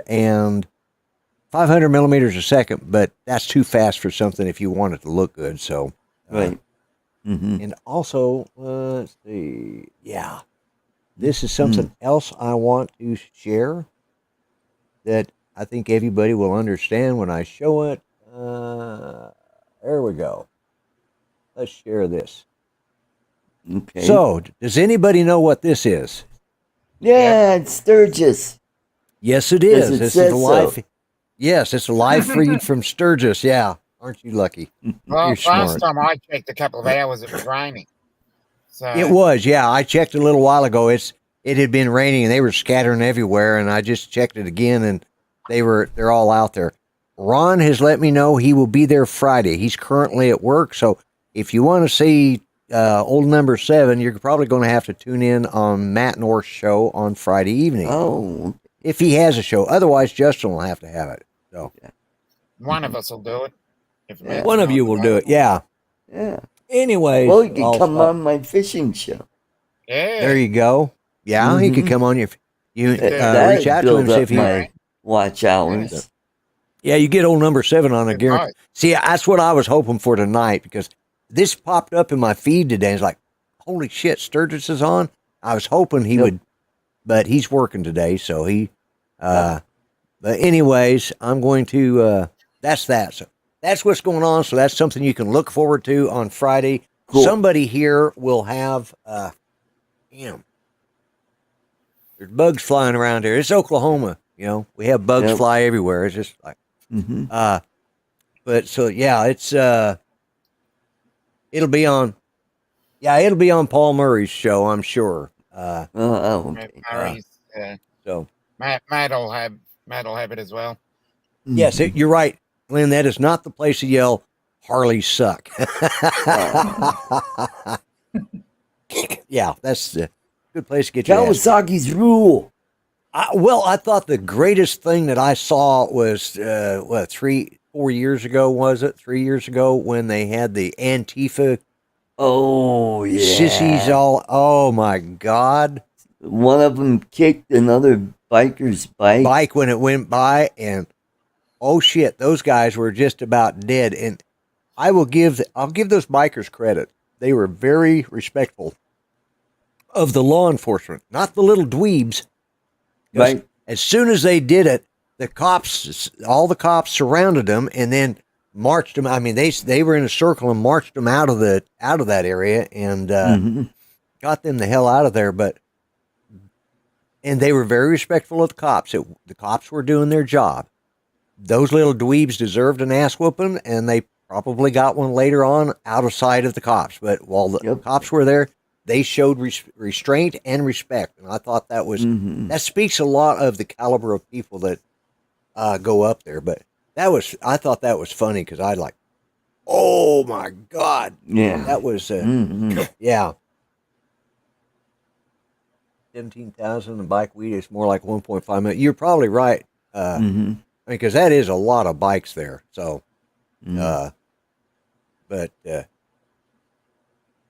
millimeters a second, but that's too fast for something if you want it to look good. So, Right. Mm-hmm. And also, let's see. Yeah, this is something else I want to share that I think everybody will understand when I show it. There we go. Let's share this. Okay. So, does anybody know what this is? Yeah, it's Sturgis. Yes, it Yes, is. it This says is a live. so. Yes, it's a live feed from Sturgis. Yeah, aren't you lucky? Well, You're last smart. time I checked a couple of hours, it was raining. So It was. Yeah, I checked a little while ago. It had been raining and they were scattering everywhere, and I just checked it again, and they're all out there. Ron has let me know he will be there Friday. He's currently at work, so if you want to see old number 7, you're probably going to have to tune in on Matt North's show on Friday evening. Oh. If he has a show. Otherwise, Justin will have to have it. So one of us will do it. If Yeah. one of you will do it. Yeah. Yeah. Anyways, Well, you can come on my fishing show. Yeah. There you go. Yeah, he could come on you. You That reach out to him and see if he. my watch hours. Yeah, you get old number 7 on a It guarantee. might. See, that's what I was hoping for tonight because this popped up in my feed today. It's like, holy shit, Sturgis is on. I was hoping he would, but he's working today, so he. But anyways, I'm going to. That's that. So that's what's going on. So that's something you can look forward to on Friday. Cool. Somebody here will have. Damn. There's bugs flying around here. It's Oklahoma. You know, we have bugs fly everywhere. It's just like. But so yeah, it's it'll be on Paul Murray's show, I'm sure. Okay. Murray's, So Matt'll have it as well. yes, you're right, Glenn. That is not the place to yell Harleys suck. Yeah, that's a good place to get your ass. Kawasaki's rule. I thought the greatest thing that I saw was 4 years ago, was it 3 years ago when they had the Antifa Oh yeah. sissies all. Oh my God! One of them kicked another biker's bike. When it went by, and oh shit, those guys were just about dead. And I'll give those bikers credit. They were very respectful of the law enforcement, not the little dweebs. Right. As soon as they did it, all the cops surrounded them and then marched them. I mean, they were in a circle and marched them out of that area and got them the hell out of there. And they were very respectful of the cops. The cops were doing their job. Those little dweebs deserved an ass whooping, and they probably got one later on out of sight of the cops. But while the cops were there, they showed restraint and respect, and I thought that was that speaks a lot of the caliber of people that go up there. But I thought that was funny because I like, oh my God, that was yeah, 17,000 and bike weed is more like 1.5 million. You're probably right, because that is a lot of bikes there. So,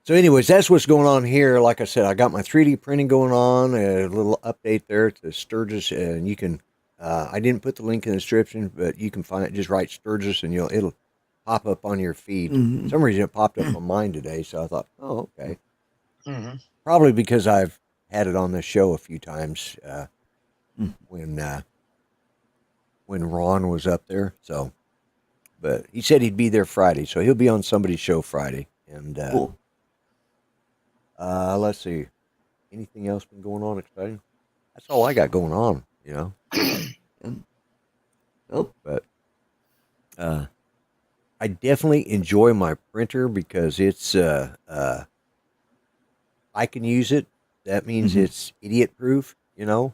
So anyways, that's what's going on here. Like I said, I got my 3D printing going on, a little update there to Sturgis, and you can, I didn't put the link in the description, but you can find it, just write Sturgis and it'll pop up on your feed. For some reason it popped up on mine today, so I thought, oh, okay. Probably because I've had it on the show a few times when Ron was up there. So, but he said he'd be there Friday, so he'll be on somebody's show Friday. And Cool. Let's see. Anything else been going on exciting? That's all I got going on, you know. But I definitely enjoy my printer because it's I can use it. That means it's idiot proof, you know.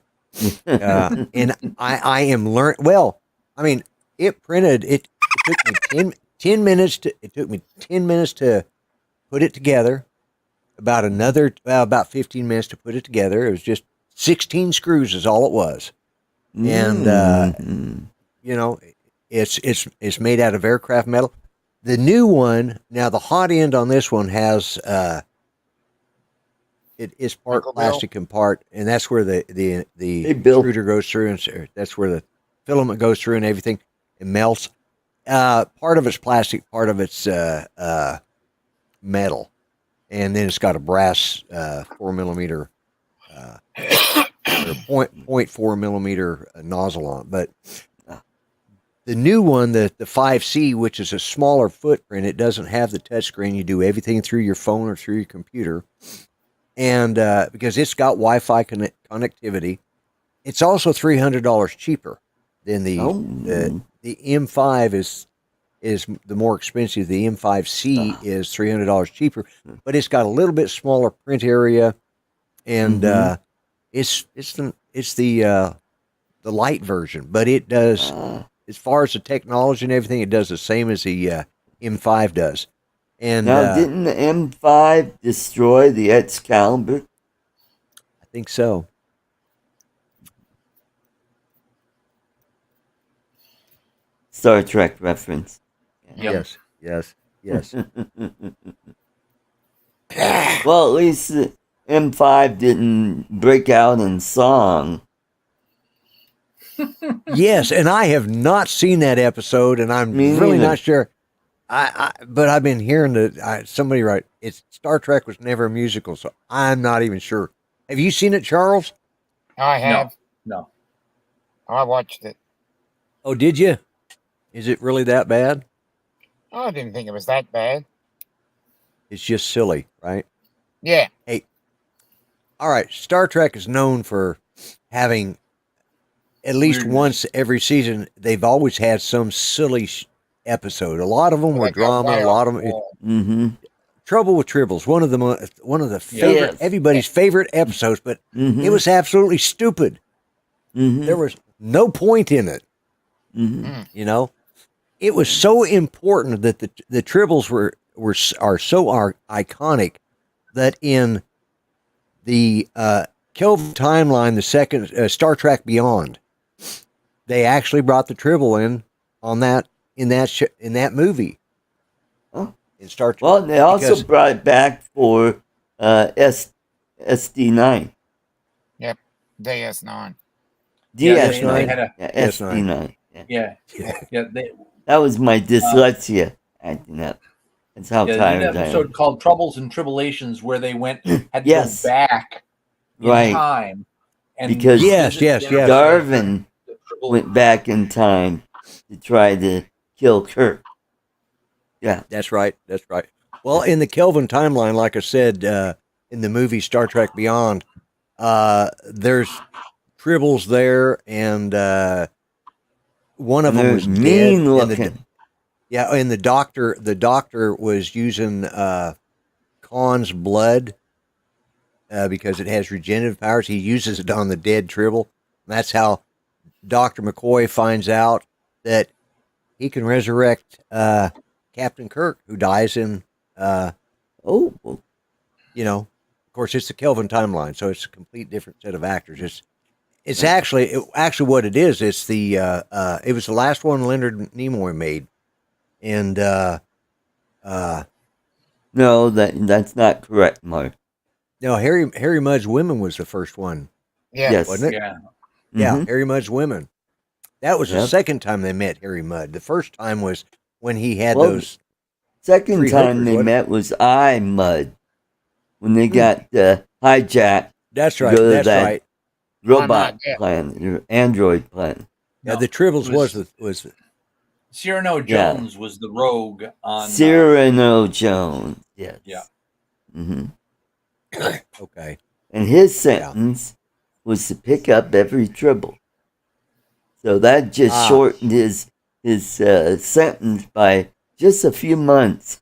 And I am learning. Well, I mean, it printed. It took me 10 minutes to. It took me 10 minutes to put it together. About 15 minutes to put it together. It was just 16 screws is all it was. And, you know, it's made out of aircraft metal. The new one, now the hot end on this one has it is part Uncle Bill? plastic and part, and that's where the Hey, Bill. extruder goes through, and that's where the filament goes through, and everything. It melts. Part of it's plastic, part of it's metal, and then it's got a brass 4mm or 0.4 millimeter nozzle on it. But the new one, the 5C, which is a smaller footprint, it doesn't have the touchscreen. You do everything through your phone or through your computer, and because it's got Wi-Fi connectivity, it's also $300 cheaper than the M5 is the more expensive. The M5C is $300 cheaper, but it's got a little bit smaller print area, and it's the light version. But it does, as far as the technology and everything, it does the same as the M5 does. And now, didn't the M5 destroy the Excalibur? I think so. Star Trek reference. Yes. Well, at least the M5 didn't break out in song. Yes, and I have not seen that episode, and I'm Me really neither. not sure. But I've been hearing that somebody write it's Star Trek was never a musical, so I'm not even sure. Have you seen it, Charles? I have. No. I watched it. Oh, did you? Is it really that bad? I didn't think it was that bad. It's just silly, right? Yeah. Hey, all right. Star Trek is known for having at least Weirdness. once every season. They've always had some silly episode. A lot of them were They got drama. way A lot off of the them. wall. Mm-hmm. Trouble with Tribbles, one of the favorite, Yes. everybody's favorite episodes, but Mm-hmm. it was absolutely stupid. Mm-hmm. There was no point in it. Mm-hmm. You know, it was so important that the Tribbles are so iconic that in the Kelvin timeline, the second Star Trek Beyond, they actually brought the Tribble in on that in that movie. Oh. In Star Trek. Well, they also because- brought it back for SD9. Yep. DS9. DS9. had a- Yeah, DS9. SD9. Yeah. Yeah. That was my dyslexia acting up. That's how They did tired an I am. episode called Troubles and Tribulations where they had to Yes. go back in Right. time. And Because- Yes. Darwin went back in time to try to kill Kirk. Yeah. That's right. Well, in the Kelvin timeline, like I said, in the movie Star Trek Beyond, there's Tribbles there, and one of them They're was mean dead. looking. And the doctor was using Khan's blood because it has regenerative powers. He uses it on the dead Tribble. That's how Dr. McCoy finds out that he can resurrect Captain Kirk, who dies in, Oh. of course, it's the Kelvin timeline, so it's a complete different set of actors. It's actually what it is. It's the it was the last one Leonard Nimoy made, and No, that's not correct, Mark. no, Harry Mudd's Women was the first one, Yeah. Yes. wasn't it? Yeah. Yeah, Mhm. Harry Mudd's Women. That was the Yep. second time they met Harry Mudd. The first time was when he had Well, those. Second Three time hookers, they wasn't it? met was I Mud when they got hijacked That's right. go to That's that- right. robot yeah. planet, or android planet. Yeah, No, the Tribbles it was- was Cyrano Yeah. Jones was the rogue on Cyrano Jones. Yes. Yeah. hmm okay. And his sentence was to pick up every Tribble. So that just shortened his sentence by just a few months.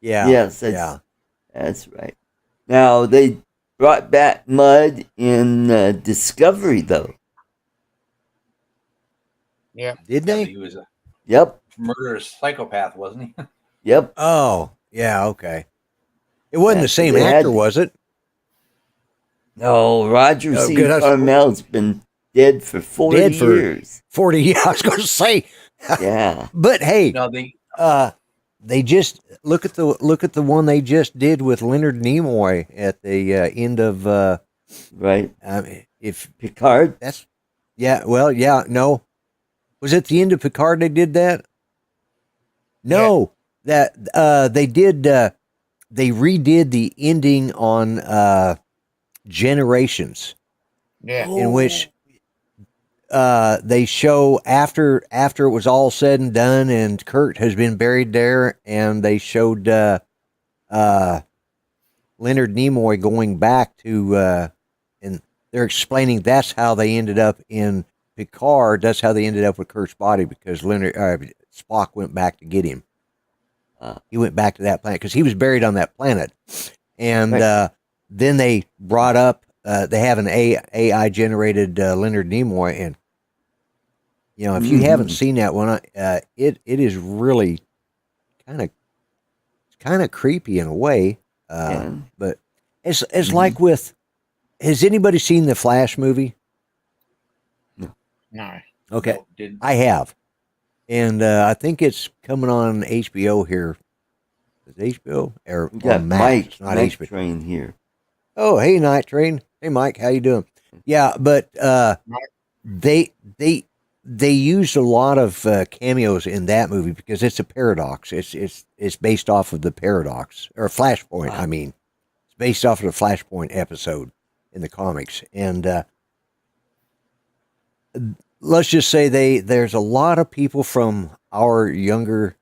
Yeah. Yes, that's right. Now they brought back Mud in Discovery, though. Yep. Did Yeah, they? he was a Yep, murderous psychopath, wasn't he? yep. Oh, yeah. Okay. It wasn't Yeah, the same they had actor, to- was it? No, Roger Oh, C. good, I was- Carmel's been dead for 40 Dead for- years. 40. Yeah, I was going to say. Yeah. But hey, No, they they just look at the one they just did with Leonard Nimoy at the end of right. if Picard. that's no, was it the end of Picard they did that? No, that they did. They redid the ending on Generations, in which they show after it was all said and done, and Kurt has been buried there, and they showed Leonard Nimoy going back to, and they're explaining that's how they ended up in Picard. That's how they ended up with Kurt's body, because Spock went back to get him. He went back to that planet because he was buried on that planet, and then they brought up they have an AI generated Leonard Nimoy, and if you haven't seen that one, it is really kind of creepy in a way, but it's like with. Has anybody seen the Flash movie? No. Okay, No, didn't. I have. And I think it's coming on HBO here. Is it HBO or We got Max? Mike, It's not Mike HBO. Train here. Oh, hey, Night Train. Hey, Mike, how you doing? Yeah, but they used a lot of cameos in that movie because it's a paradox. It's based off of the paradox or Flashpoint. I mean, it's based off of the Flashpoint episode in the comics, and let's just say there's a lot of people from our younger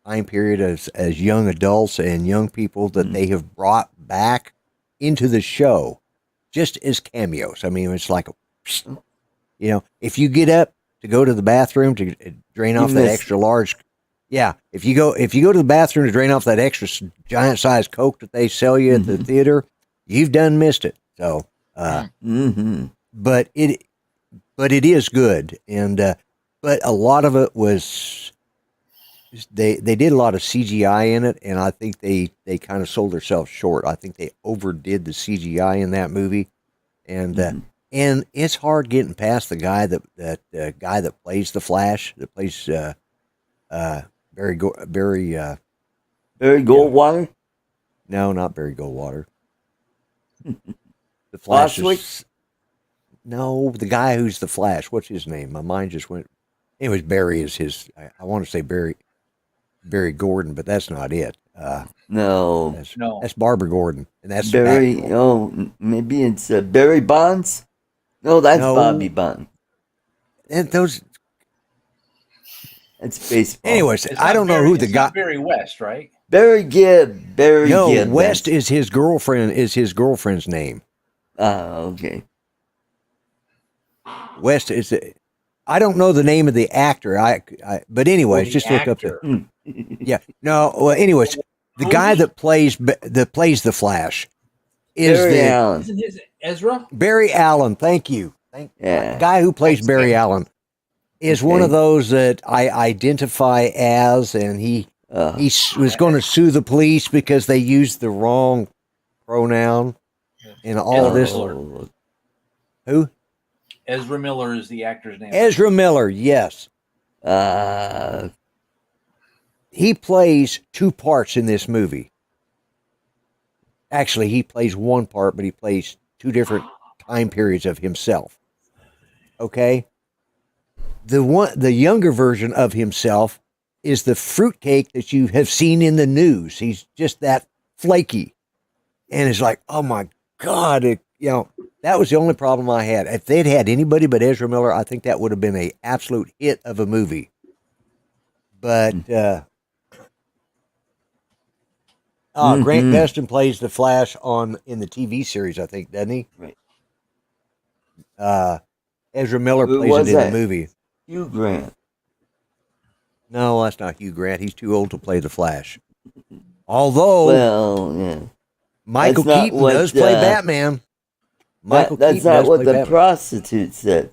time period as young adults and young people that they have brought back into the show just as cameos. I mean, it's like, if you get up to go to the bathroom to drain off that extra large, if you go to the bathroom to drain off that extra giant size Coke that they sell you at the theater, you've done missed it. So, but it is good, and but a lot of it was they did a lot of CGI in it, and I think they kind of sold themselves short. I think they overdid the CGI in that movie, and it's hard getting past the guy that plays the Flash, that plays Barry Goldwater. No, not Barry Goldwater. The Flash is. No, the guy who's the Flash. What's his name? My mind just went. Anyways, Barry is his. I want to say Barry Gordon, but that's not it. No, that's Barbara Gordon, and that's Barry. Maybe it's Barry Bonds. No, that's Bobby Bonds. And those. That's baseball. Anyways, I don't know who the guy. Barry West, right? Barry Gibb. No, West is his girlfriend. Is his girlfriend's name? Okay. West is. I don't know the name of the actor. But anyways, just look up the. Yeah. No. Well, anyways, the guy that plays the Flash is Barry Allen. Isn't his Ezra? Barry Allen. Thank you. The guy who plays Barry Allen is one of those that I identify as, and he was going to sue the police because they used the wrong pronoun and all this. Who? Ezra Miller is the actor's name. Ezra Miller, yes. He plays two parts in this movie. Actually, he plays one part, but he plays two different time periods of himself. Okay? The younger version of himself is the fruitcake that you have seen in the news. He's just that flaky. And it's like, oh my God, that was the only problem I had. If they'd had anybody but Ezra Miller, I think that would have been an absolute hit of a movie. But Grant Gustin plays the Flash in the TV series, I think, doesn't he? Right. Ezra Miller plays it in the movie. Hugh Grant. No, that's not Hugh Grant. He's too old to play the Flash. Although, Michael Keaton does play Batman. That's not what the prostitute said.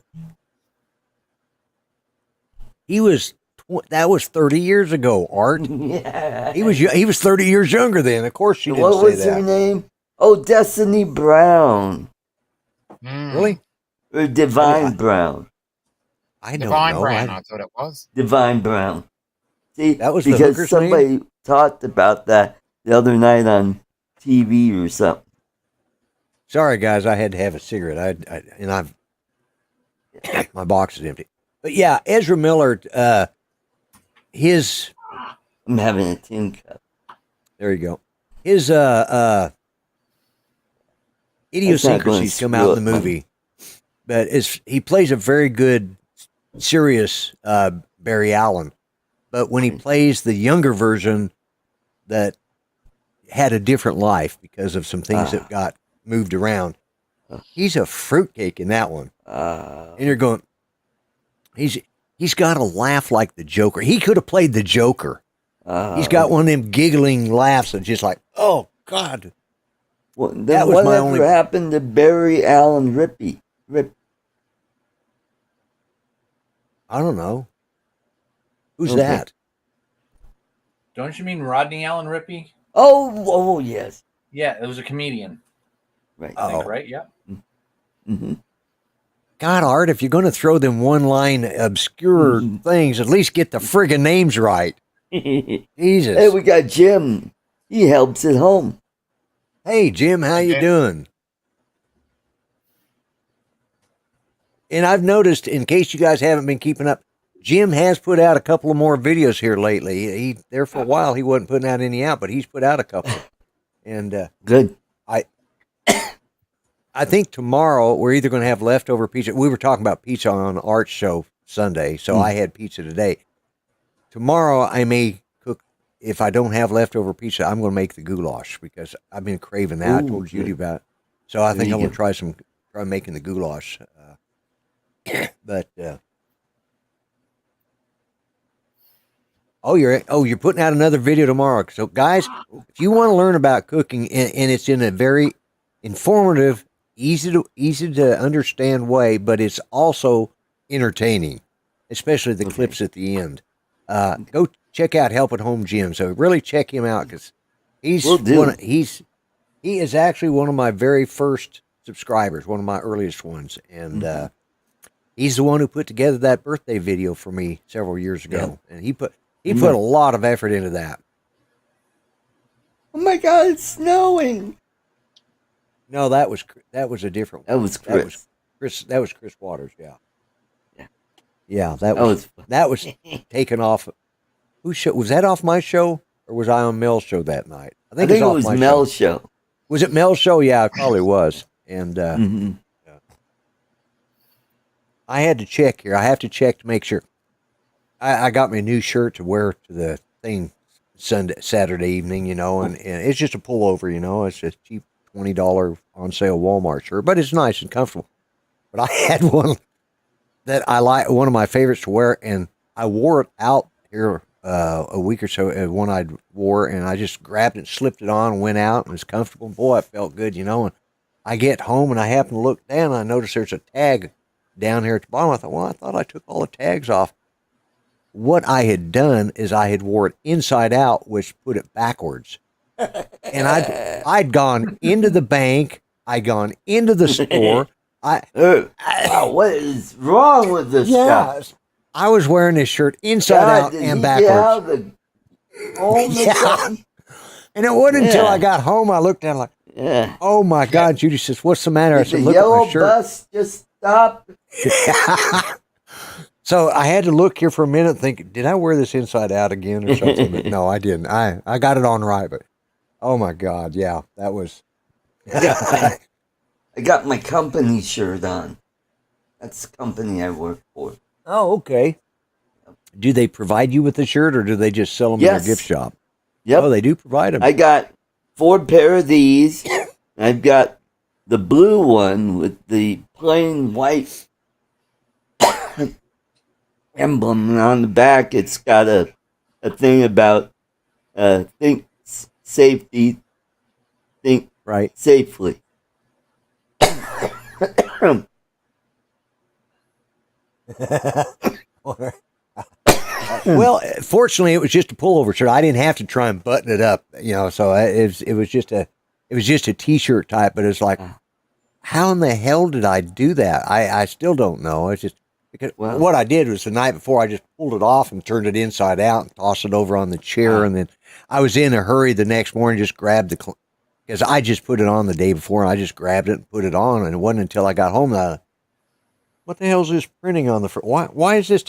That was 30 years ago, Art. Yeah. He was 30 years younger then. Of course she didn't say that. What was her name? Oh, Destiny Brown. Really? Or Divine Brown. I don't Divine know. Brown, I thought it was. Divine Brown. See, that was because somebody talked about that the other night on TV or something. Sorry, guys, I had to have a cigarette. My box is empty. But yeah, Ezra Miller, his I'm having a tin cup. there you go. His idiosyncrasies come out in the movie, but he plays a very good, serious Barry Allen. But when he plays the younger version that had a different life because of some things that got moved around, he's a fruitcake in that one. And you're going, he's got a laugh like the Joker. He could have played the Joker. He's got one of them giggling laughs that's just like, oh God. Well, then whatever happened to Barry Allen Rippey? I don't know. Who's that? Don't you mean Rodney Allen Rippey? Oh, yes. Yeah, it was a comedian. Right. I think, right? Yeah. Mm-hmm. God, Art, if you're going to throw them one-line obscure things, at least get the friggin' names right. Jesus. Hey, we got Jim. He helps at home. Hey, Jim, how you doing? And I've noticed, in case you guys haven't been keeping up, Jim has put out a couple of more videos here lately. He there for a while he wasn't putting out any out, but he's put out a couple. And good. I think tomorrow we're either going to have leftover pizza. We were talking about pizza on Art's show Sunday, so I had pizza today. Tomorrow I may cook. If I don't have leftover pizza, I'm going to make the goulash because I've been craving that. I told Judy about it. So I think I'm going to try making the goulash. But you're putting out another video tomorrow. So guys, if you want to learn about cooking and it's in a very informative, easy to understand way, but it's also entertaining, especially the clips at the end. Go check out Help at Home Jim. So really check him out because he is actually one of my very first subscribers, one of my earliest ones, and he's the one who put together that birthday video for me several years ago, and he put a lot of effort into that. Oh my God, it's snowing. No, that was a different one. That was Chris. That was Chris Waters, yeah. Yeah, that was taken off. Whose show was that? Off my show, or was I on Mel's show that night? I think it was Mel's show. Was it Mel's show? Yeah, it probably was. And I had to check here. I have to check to make sure. I got me a new shirt to wear to the thing Saturday evening, and it's just a pullover, It's a cheap $20 on sale Walmart shirt, but it's nice and comfortable. But I had one that I like, one of my favorites to wear, and I wore it out here a week or so. One I wore, and I just grabbed it, slipped it on, and went out, and it was comfortable. Boy, it felt good, And I get home, and I happen to look down, and I notice there's a tag down here at the bottom. I thought, well, I thought I took all the tags off. What I had done is I had wore it inside out, which put it backwards. And I'd gone into the bank. I'd gone into the store. Wow, what is wrong with this stuff? I was wearing this shirt inside out and backwards. And it wasn't until I got home I looked down like, oh my God, Judy says, what's the matter? I said, look at my shirt. Bus just stopped. So I had to look here for a minute and think, did I wear this inside out again or something? But no, I didn't. I got it on right, but oh my God, yeah, that was. I got my company shirt on. That's the company I work for. Oh, okay. Do they provide you with the shirt, or do they just sell them in their gift shop? Yep. Oh, they do provide them. I got 4 pair of these. I've got the blue one with the plain white emblem, and on the back it's got a thing about think safety, think safely. Well, fortunately, it was just a pullover shirt. I didn't have to try and button it up, So it was just a t-shirt type. But it's like, how in the hell did I do that? I still don't know. It's just because what I did was the night before I just pulled it off and turned it inside out and tossed it over on the chair, and then I was in a hurry the next morning, just grabbed because I just put it on the day before, and I just grabbed it and put it on, and it wasn't until I got home that, what the hell is this printing on the front? Why is this?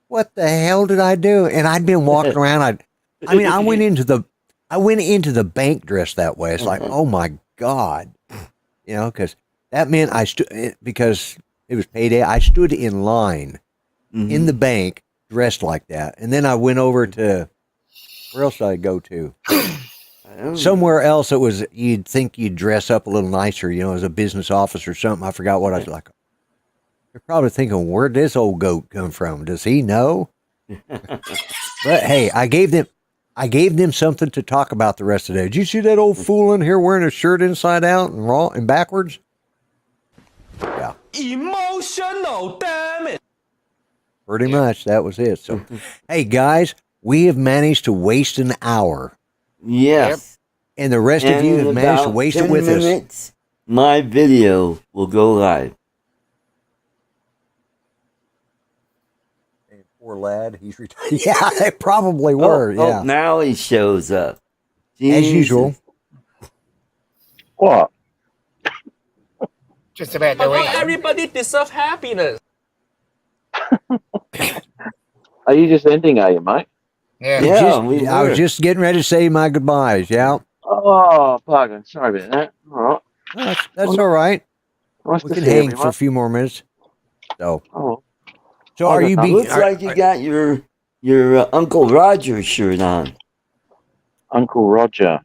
What the hell did I do? And I'd been walking around. I went into the bank dressed that way. It's like, oh my God, because that meant because it was payday. I stood in line in the bank dressed like that, and then I went over to where else did I go to? Somewhere else. It was you'd think you'd dress up a little nicer, as a business office or something. I forgot what I was like. You're probably thinking, where'd this old goat come from? Does he know? But hey, I gave them something to talk about the rest of the day. Did you see that old fool in here wearing a shirt inside out and raw and backwards? Yeah. Emotional, damn it. Pretty much, that was it. So, hey guys, we have managed to waste an hour. Yes. And the rest of you have managed to waste it with us. My video will go live. Poor lad, he's retired. Yeah, they probably were. Yeah. Now he shows up. Jesus. As usual. What? Just about But to not end. everybody deserves happiness. Are you just ending, are you, mate? Yeah. I was just getting ready to say my goodbyes. Yeah. Oh, pardon. Sorry about that. All right. Well, that's all right. Nice We to can see hang everyone. for a few more minutes. So. Oh. So are you being? Looks like you got your Uncle Roger shirt on. Uncle Roger.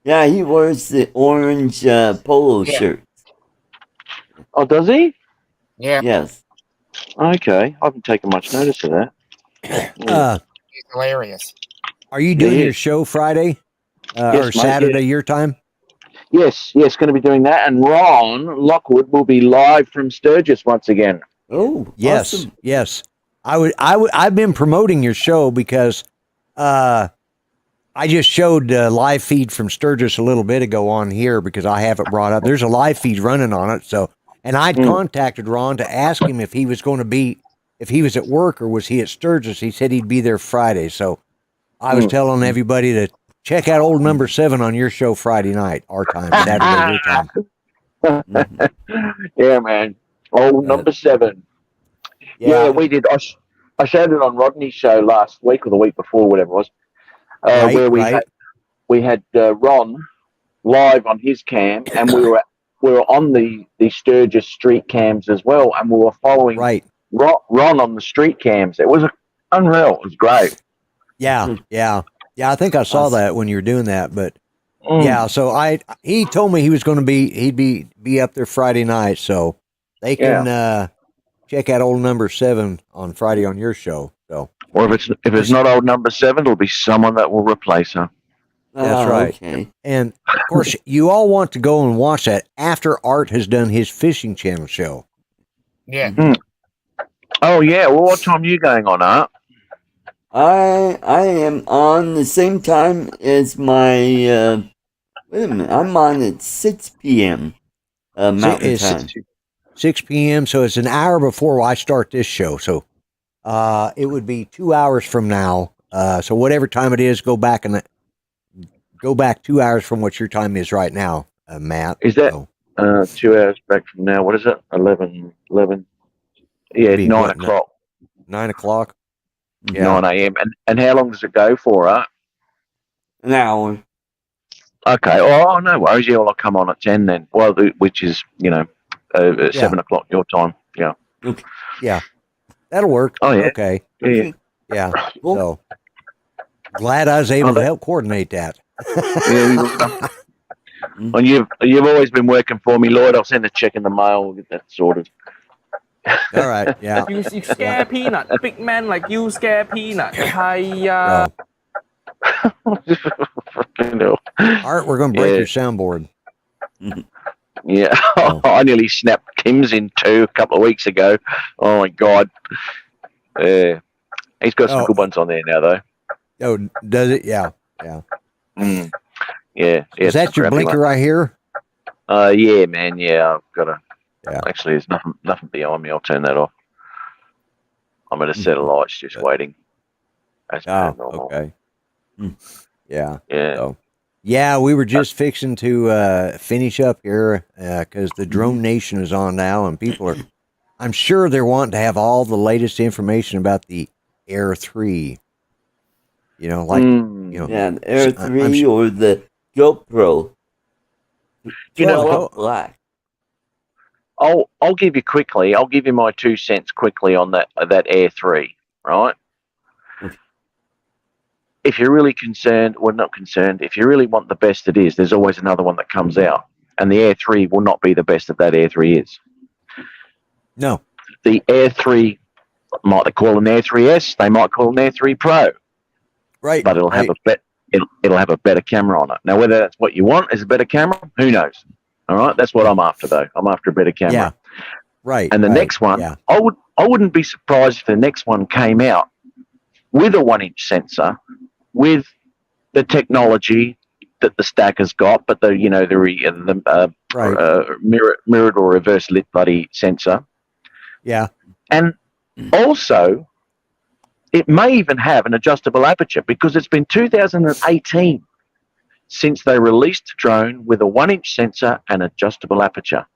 Yeah, he wears the orange polo shirt. Oh, does he? Yeah. Yes. Okay. I haven't taken much notice of that. He's hilarious. Are you doing your show Friday Yes, or mate, Saturday yeah. your time? Yes, going to be doing that. And Ron Lockwood will be live from Sturgis once again. Oh, yes, awesome. yes. I've been promoting your show because I just showed a live feed from Sturgis a little bit ago on here because I have it brought up. There's a live feed running on it. So, and I'd contacted Ron to ask him if he was going to be, if he was at work or was he at Sturgis. He said he'd be there Friday. So I was telling everybody to check out old number 7 on your show Friday night, our time, Saturday, your time. Yeah, man. Old number 7. Yeah, we did. I showed it on Rodney's show last week or the week before, whatever it was, where we had Ron live on his cam, and we were on the Sturgis street cams as well, and we were following Ron on the street cams. It was unreal. It was great. Yeah. I think I saw that when you were doing that, but yeah. So he told me he was going to he'd be up there Friday night, so they can check out old number 7 on Friday on your show. So, or if it's not old number 7, it'll be someone that will replace her. That's right. Okay. And of course, you all want to go and watch that after Art has done his Fishing Channel show. Yeah. Oh yeah. Well, what time are you going on, Art? I am on the same time as my. Wait a minute. I'm on at 6 p.m. Mountain time. 6 p.m. So it's an hour before I start this show. So it would be 2 hours from now. So whatever time it is, go back 2 hours from what your time is right now, Matt. Is that 2 hours back from now? What is it? 11. Yeah, 9 o'clock. 9 o'clock. Yeah. 9 a.m. And how long does it go for, Art? An hour. Okay. Oh, no worries. Yeah, well, I'll come on at 10 then. Well, which is 7 o'clock your time. Yeah. Okay. Yeah. That'll work. Oh yeah. Okay. Yeah. Yeah. So glad I was able to help coordinate that. And you've always been working for me, Lloyd. I'll send a check in the mail. We'll get that sorted. All right. Yeah. You scare peanut. Big man like you scare peanut. Hiya. Art, we're going to break your soundboard. Yeah. I nearly snapped Kim's in 2 a couple of weeks ago. Oh my God. He's got some good ones on there now, though. Oh, does it? Yeah. Yeah. Yeah. Is that your blinker right here? Yeah, man. Yeah, I've got a. Yeah. Actually, there's nothing behind me. I'll turn that off. I'm at a set of lights, just waiting. That's normal. Okay. Yeah. Yeah. So, yeah, we were just fixing to finish up here because the Drone Nation is on now, and people are, I'm sure they're wanting to have all the latest information about the Air 3. You know, like, Yeah, Air 3 or the GoPro. You know what? Black. I'll give you quickly. I'll give you my 2 cents quickly on that Air 3, right? If you're really concerned, well, not concerned, if you really want the best it is, there's always another one that comes out. And the Air 3 will not be the best that Air 3 is. No. The Air 3, might they call an Air 3S, they might call an Air 3 Pro. Right. But it'll have it'll have a better camera on it. Now, whether that's what you want is a better camera, who knows? All right, that's what I'm after, though. I'm after a better camera. Yeah. Right. And the next one, I wouldn't be surprised if the next one came out with a 1-inch sensor, with the technology that the stack has got, but the mirrored or reverse lit bloody sensor. Yeah. And also, it may even have an adjustable aperture because it's been 2018 since they released a drone with a 1-inch sensor and adjustable aperture.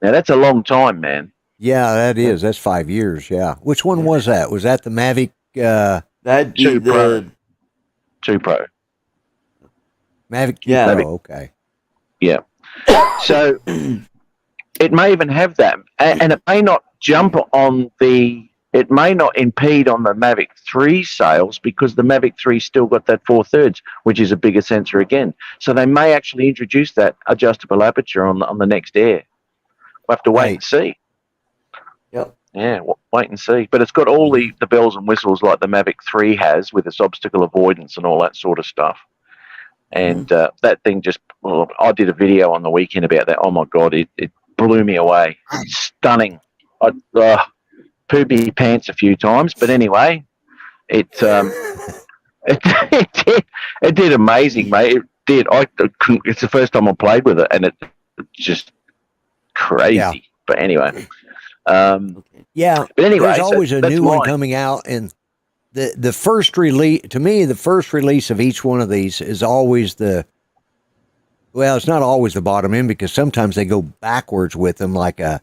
Now, that's a long time, man. Yeah, that is. That's 5 years, yeah. Which one was that? Was that the Mavic? That'd be 2 the... 2 Pro. Mavic 2 Pro, okay. Yeah. So, it may even have that. And it may not jump on the... It may not impede on the Mavic 3 sales because the Mavic 3 still got that 4/3, which is a bigger sensor again. So they may actually introduce that adjustable aperture on the next Air. We'll have to wait and see. Yep. Yeah, wait and see. But it's got all the bells and whistles like the Mavic 3 has with its obstacle avoidance and all that sort of stuff. And that thing just... Well, I did a video on the weekend about that. Oh, my God, it blew me away. It's stunning. Poopy pants a few times, but anyway, it did amazing, mate. It did. It's the first time I played with it, and it's just crazy. Yeah. But anyway, yeah. But anyway, there's always a new one mine. coming out, and the first release to me, the first release of each one of these is always it's not always the bottom end because sometimes they go backwards with them, like an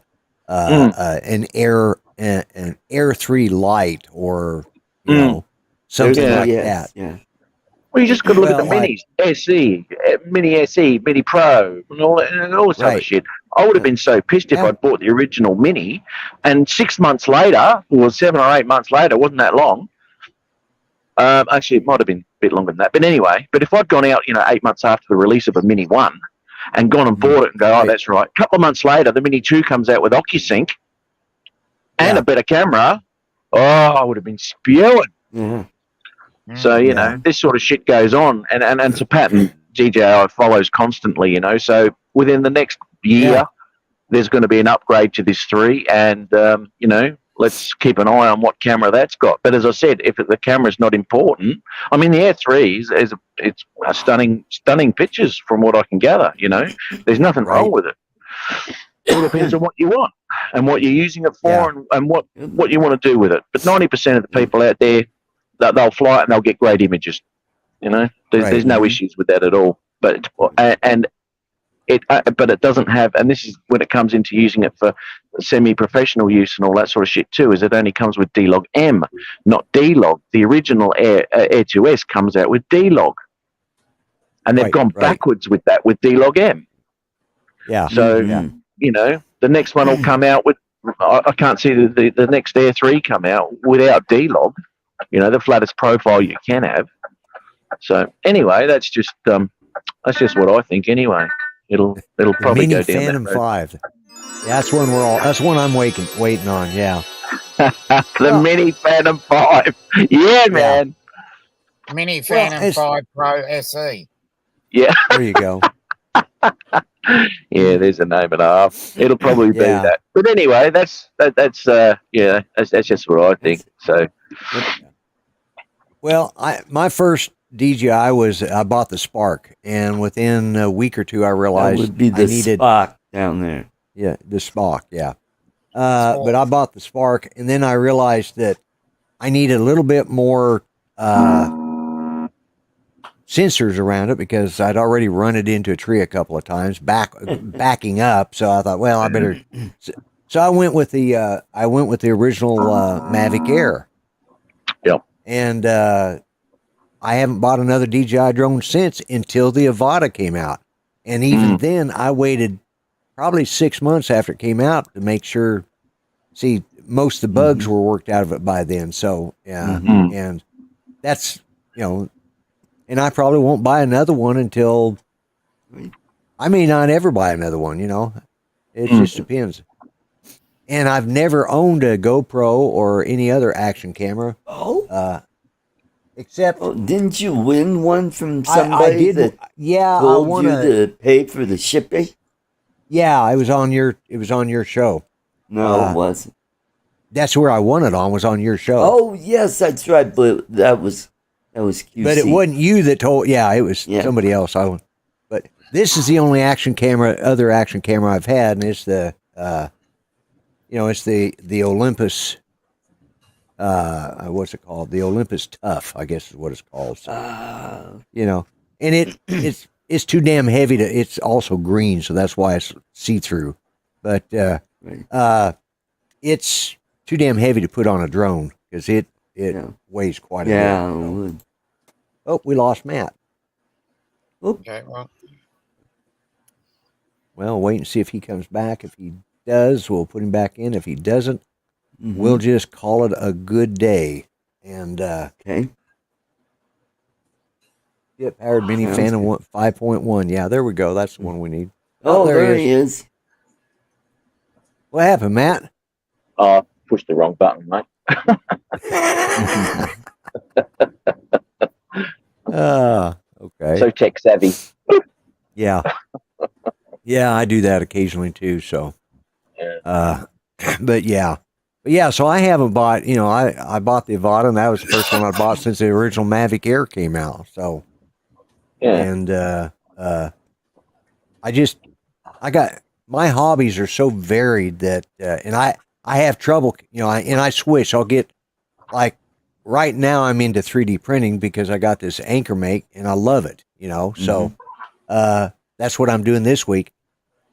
Air 3 Lite or something like that. Yeah. Well, you just got to look at the minis, SE, Mini SE, Mini Pro, and all this other shit. I would have been so pissed if I'd bought the original Mini, and 6 months later, or 7 or 8 months later, wasn't that long. Actually, it might have been a bit longer than that. But anyway, if I'd gone out, 8 months after the release of a Mini 1 and gone and bought it and go, oh, that's right. A couple of months later, the Mini 2 comes out with OcuSync and a better camera. Oh, I would have been spewing. Mm-hmm. So, this sort of shit goes on. And it's a pattern DJI follows constantly, So within the next year, there's going to be an upgrade to this 3. And, let's keep an eye on what camera that's got. But as I said, if the camera's not important, I mean, the Air 3 it's a stunning pictures from what I can gather, There's nothing wrong with it. It all depends on what you want and what you're using it for and what you want to do with it. But 90% of the people out there, they'll fly it and they'll get great images. There's no issues with that at all. But it doesn't have, and this is when it comes into using it for semi-professional use and all that sort of shit too, is it only comes with D-Log M, not D-Log. The original Air 2S comes out with D-Log. And they've gone backwards with that, with D-Log M. Yeah. So, the next one will come out with, I can't see the next Air 3 come out without D-Log, the flattest profile you can have. So anyway, that's just what I think anyway. It'll probably Mini go down Phantom that road. 5. Yeah, that's one I'm waiting on, yeah. The Mini Phantom 5. Yeah, man. Mini Phantom 5 Pro SE. Yeah. There you go. Yeah, there's a name and a half. It'll probably be that. But anyway, that's just what I think. So, well, my first DJI was I bought the Spark, and within a week or two, I realized that would be the Spock down there. Yeah, the Spock. Yeah, but I bought the Spark, and then I realized that I needed a little bit more sensors around it because I'd already run it into a tree a couple of times, backing up. So I thought, well, I better. So I went with the original Mavic Air. Yep. And I haven't bought another DJI drone since until the Avata came out, and even then I waited probably 6 months after it came out to make sure. See, most of the bugs were worked out of it by then. So yeah, and that's and I probably won't buy another one until I may not ever buy another one. It just depends. And I've never owned a GoPro or any other action camera. Except, didn't you win one from somebody? I did. That told you to pay for the shipping. Yeah, it was on your show. No, it wasn't. That's where I won it on. Was on your show. Oh yes, that's right. But that was QC. But it wasn't you that told. Yeah, it was somebody else. But this is the only other action camera I've had, and it's the it's the Olympus. What's it called? The Olympus Tough, I guess is what it's called. So, and it's too damn heavy to. It's also green, so that's why it's see through. But it's too damn heavy to put on a drone because it weighs quite a bit. Yeah. Oh, we lost Matt. Okay, well, wait and see if he comes back. If he does, we'll put him back in. If he doesn't, we'll just call it a good day. And okay. Yep, Powered Mini Phantom 5.1. Yeah, there we go. That's the one we need. Oh, there he is. What happened, Matt? Pushed the wrong button, mate. Okay. So tech savvy. Yeah. Yeah, I do that occasionally too. So, but yeah. So I haven't bought. I bought the Avata, and that was the first one I bought since the original Mavic Air came out. So, and I got my hobbies are so varied that, and I have trouble. I switch. I'll get like. Right now, I'm into 3D printing because I got this Anchor Make, and I love it, So that's what I'm doing this week.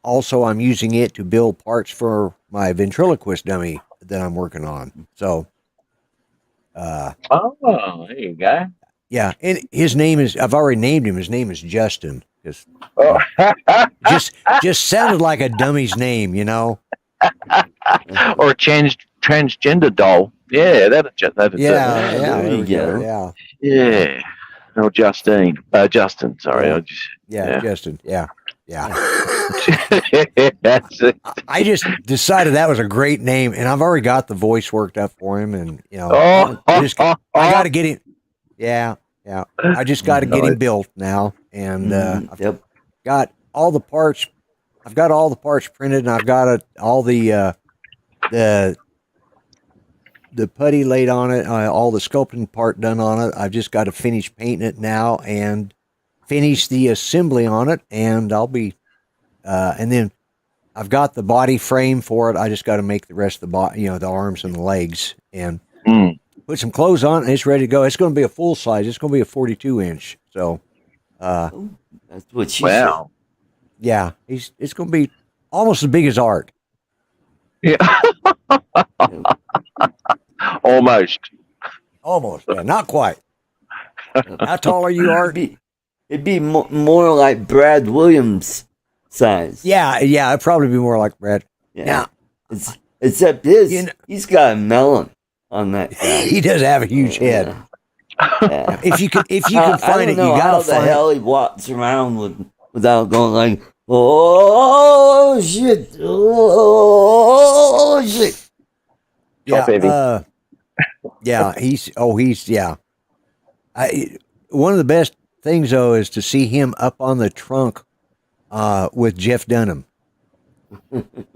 Also, I'm using it to build parts for my ventriloquist dummy that I'm working on. So, there you go. Yeah, and his name is, I've already named him. His name is Justin. Just sounded like a dummy's name, Or a transgender doll. Yeah, that'd there you go. Yeah. No, Justin. Sorry. Justin. Yeah. That's it. I just decided that was a great name, and I've already got the voice worked up for him, and I got to get him. Yeah. I just got to get him built now, and I've got all the parts. I've got all the parts printed, and I've got all the putty laid on it, all the sculpting part done on it. I've just got to finish painting it now and finish the assembly on it, and I'll be, and then I've got the body frame for it. I just got to make the rest of the body, the arms and the legs, and put some clothes on it, and it's ready to go. It's going to be a full size. It's going to be a 42-inch. So, that's what she said. Yeah, it's going to be almost as big as Art. Yeah. Almost. Yeah, not quite. How tall are you, Art? It'd be more like Brad Williams size. Yeah, it'd probably be more like Brad. Yeah. Except he's got a melon on that guy. He does have a huge head. Yeah. If you can find it, you gotta find how the hell he walks around without going like, oh shit, oh shit. Yeah, he's one of the best things though is to see him up on the trunk with Jeff Dunham.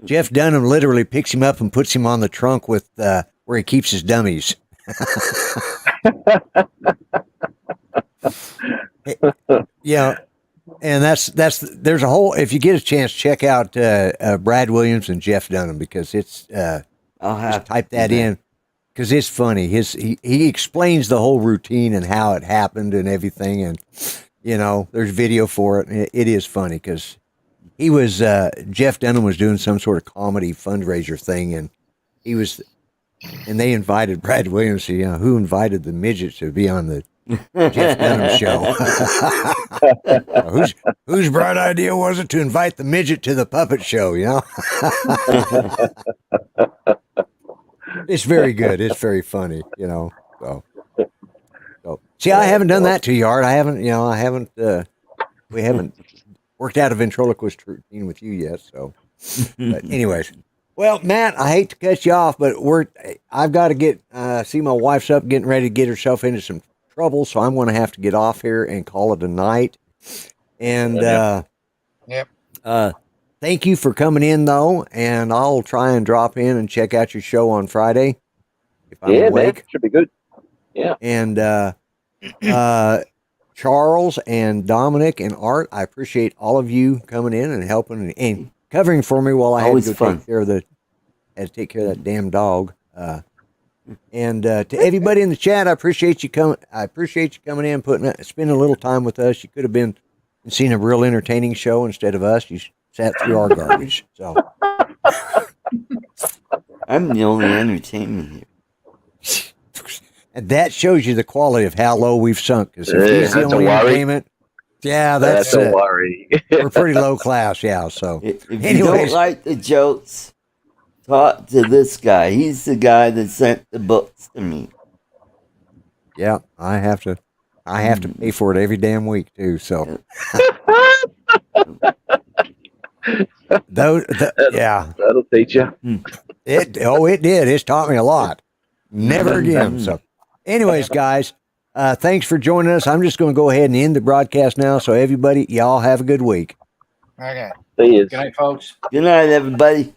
Jeff Dunham literally picks him up and puts him on the trunk with where he keeps his dummies. Yeah, and there's a whole. If you get a chance, check out Brad Williams and Jeff Dunham because it's. I'll have just type that in because it's funny. He explains the whole routine and how it happened and everything, and there's video for it. It is funny because he was Jeff Dunham was doing some sort of comedy fundraiser thing, and they invited Brad Williams. Who invited the midget to be on the Jeff Dunham show? Whose bright idea was it to invite the midget to the puppet show? It's very good. It's very funny. So see, I haven't done that to you, Art. I haven't. We haven't worked out a ventriloquist routine with you yet. So, but anyways. Well, Matt, I hate to cut you off, but I've got to get see my wife's up getting ready to get herself into some trouble, so I'm going to have to get off here and call it a night. And thank you for coming in, though, and I'll try and drop in and check out your show on Friday if I'm awake. Man, should be good. Yeah. And Charles and Dominic and Art, I appreciate all of you coming in and helping and covering for me while I had to go take care of that damn dog. And to everybody in the chat, I appreciate you coming. I appreciate you coming in, spending a little time with us. You could have been and seen a real entertaining show instead of us. You sat through our garbage. So I'm the only entertainment here. And that shows you the quality of how low we've sunk. Because if he's the only entertainment, that's a worry. We're pretty low class, yeah. So, if you don't like the jokes, talk to this guy. He's the guy that sent the books to me. Yeah, I have to pay for it every damn week too. So, that'll teach you. It did. It's taught me a lot. Never again. So, anyways, guys, thanks for joining us. I'm just going to go ahead and end the broadcast now. So, everybody, y'all have a good week. Okay. See you. Good night, folks. Good night, everybody.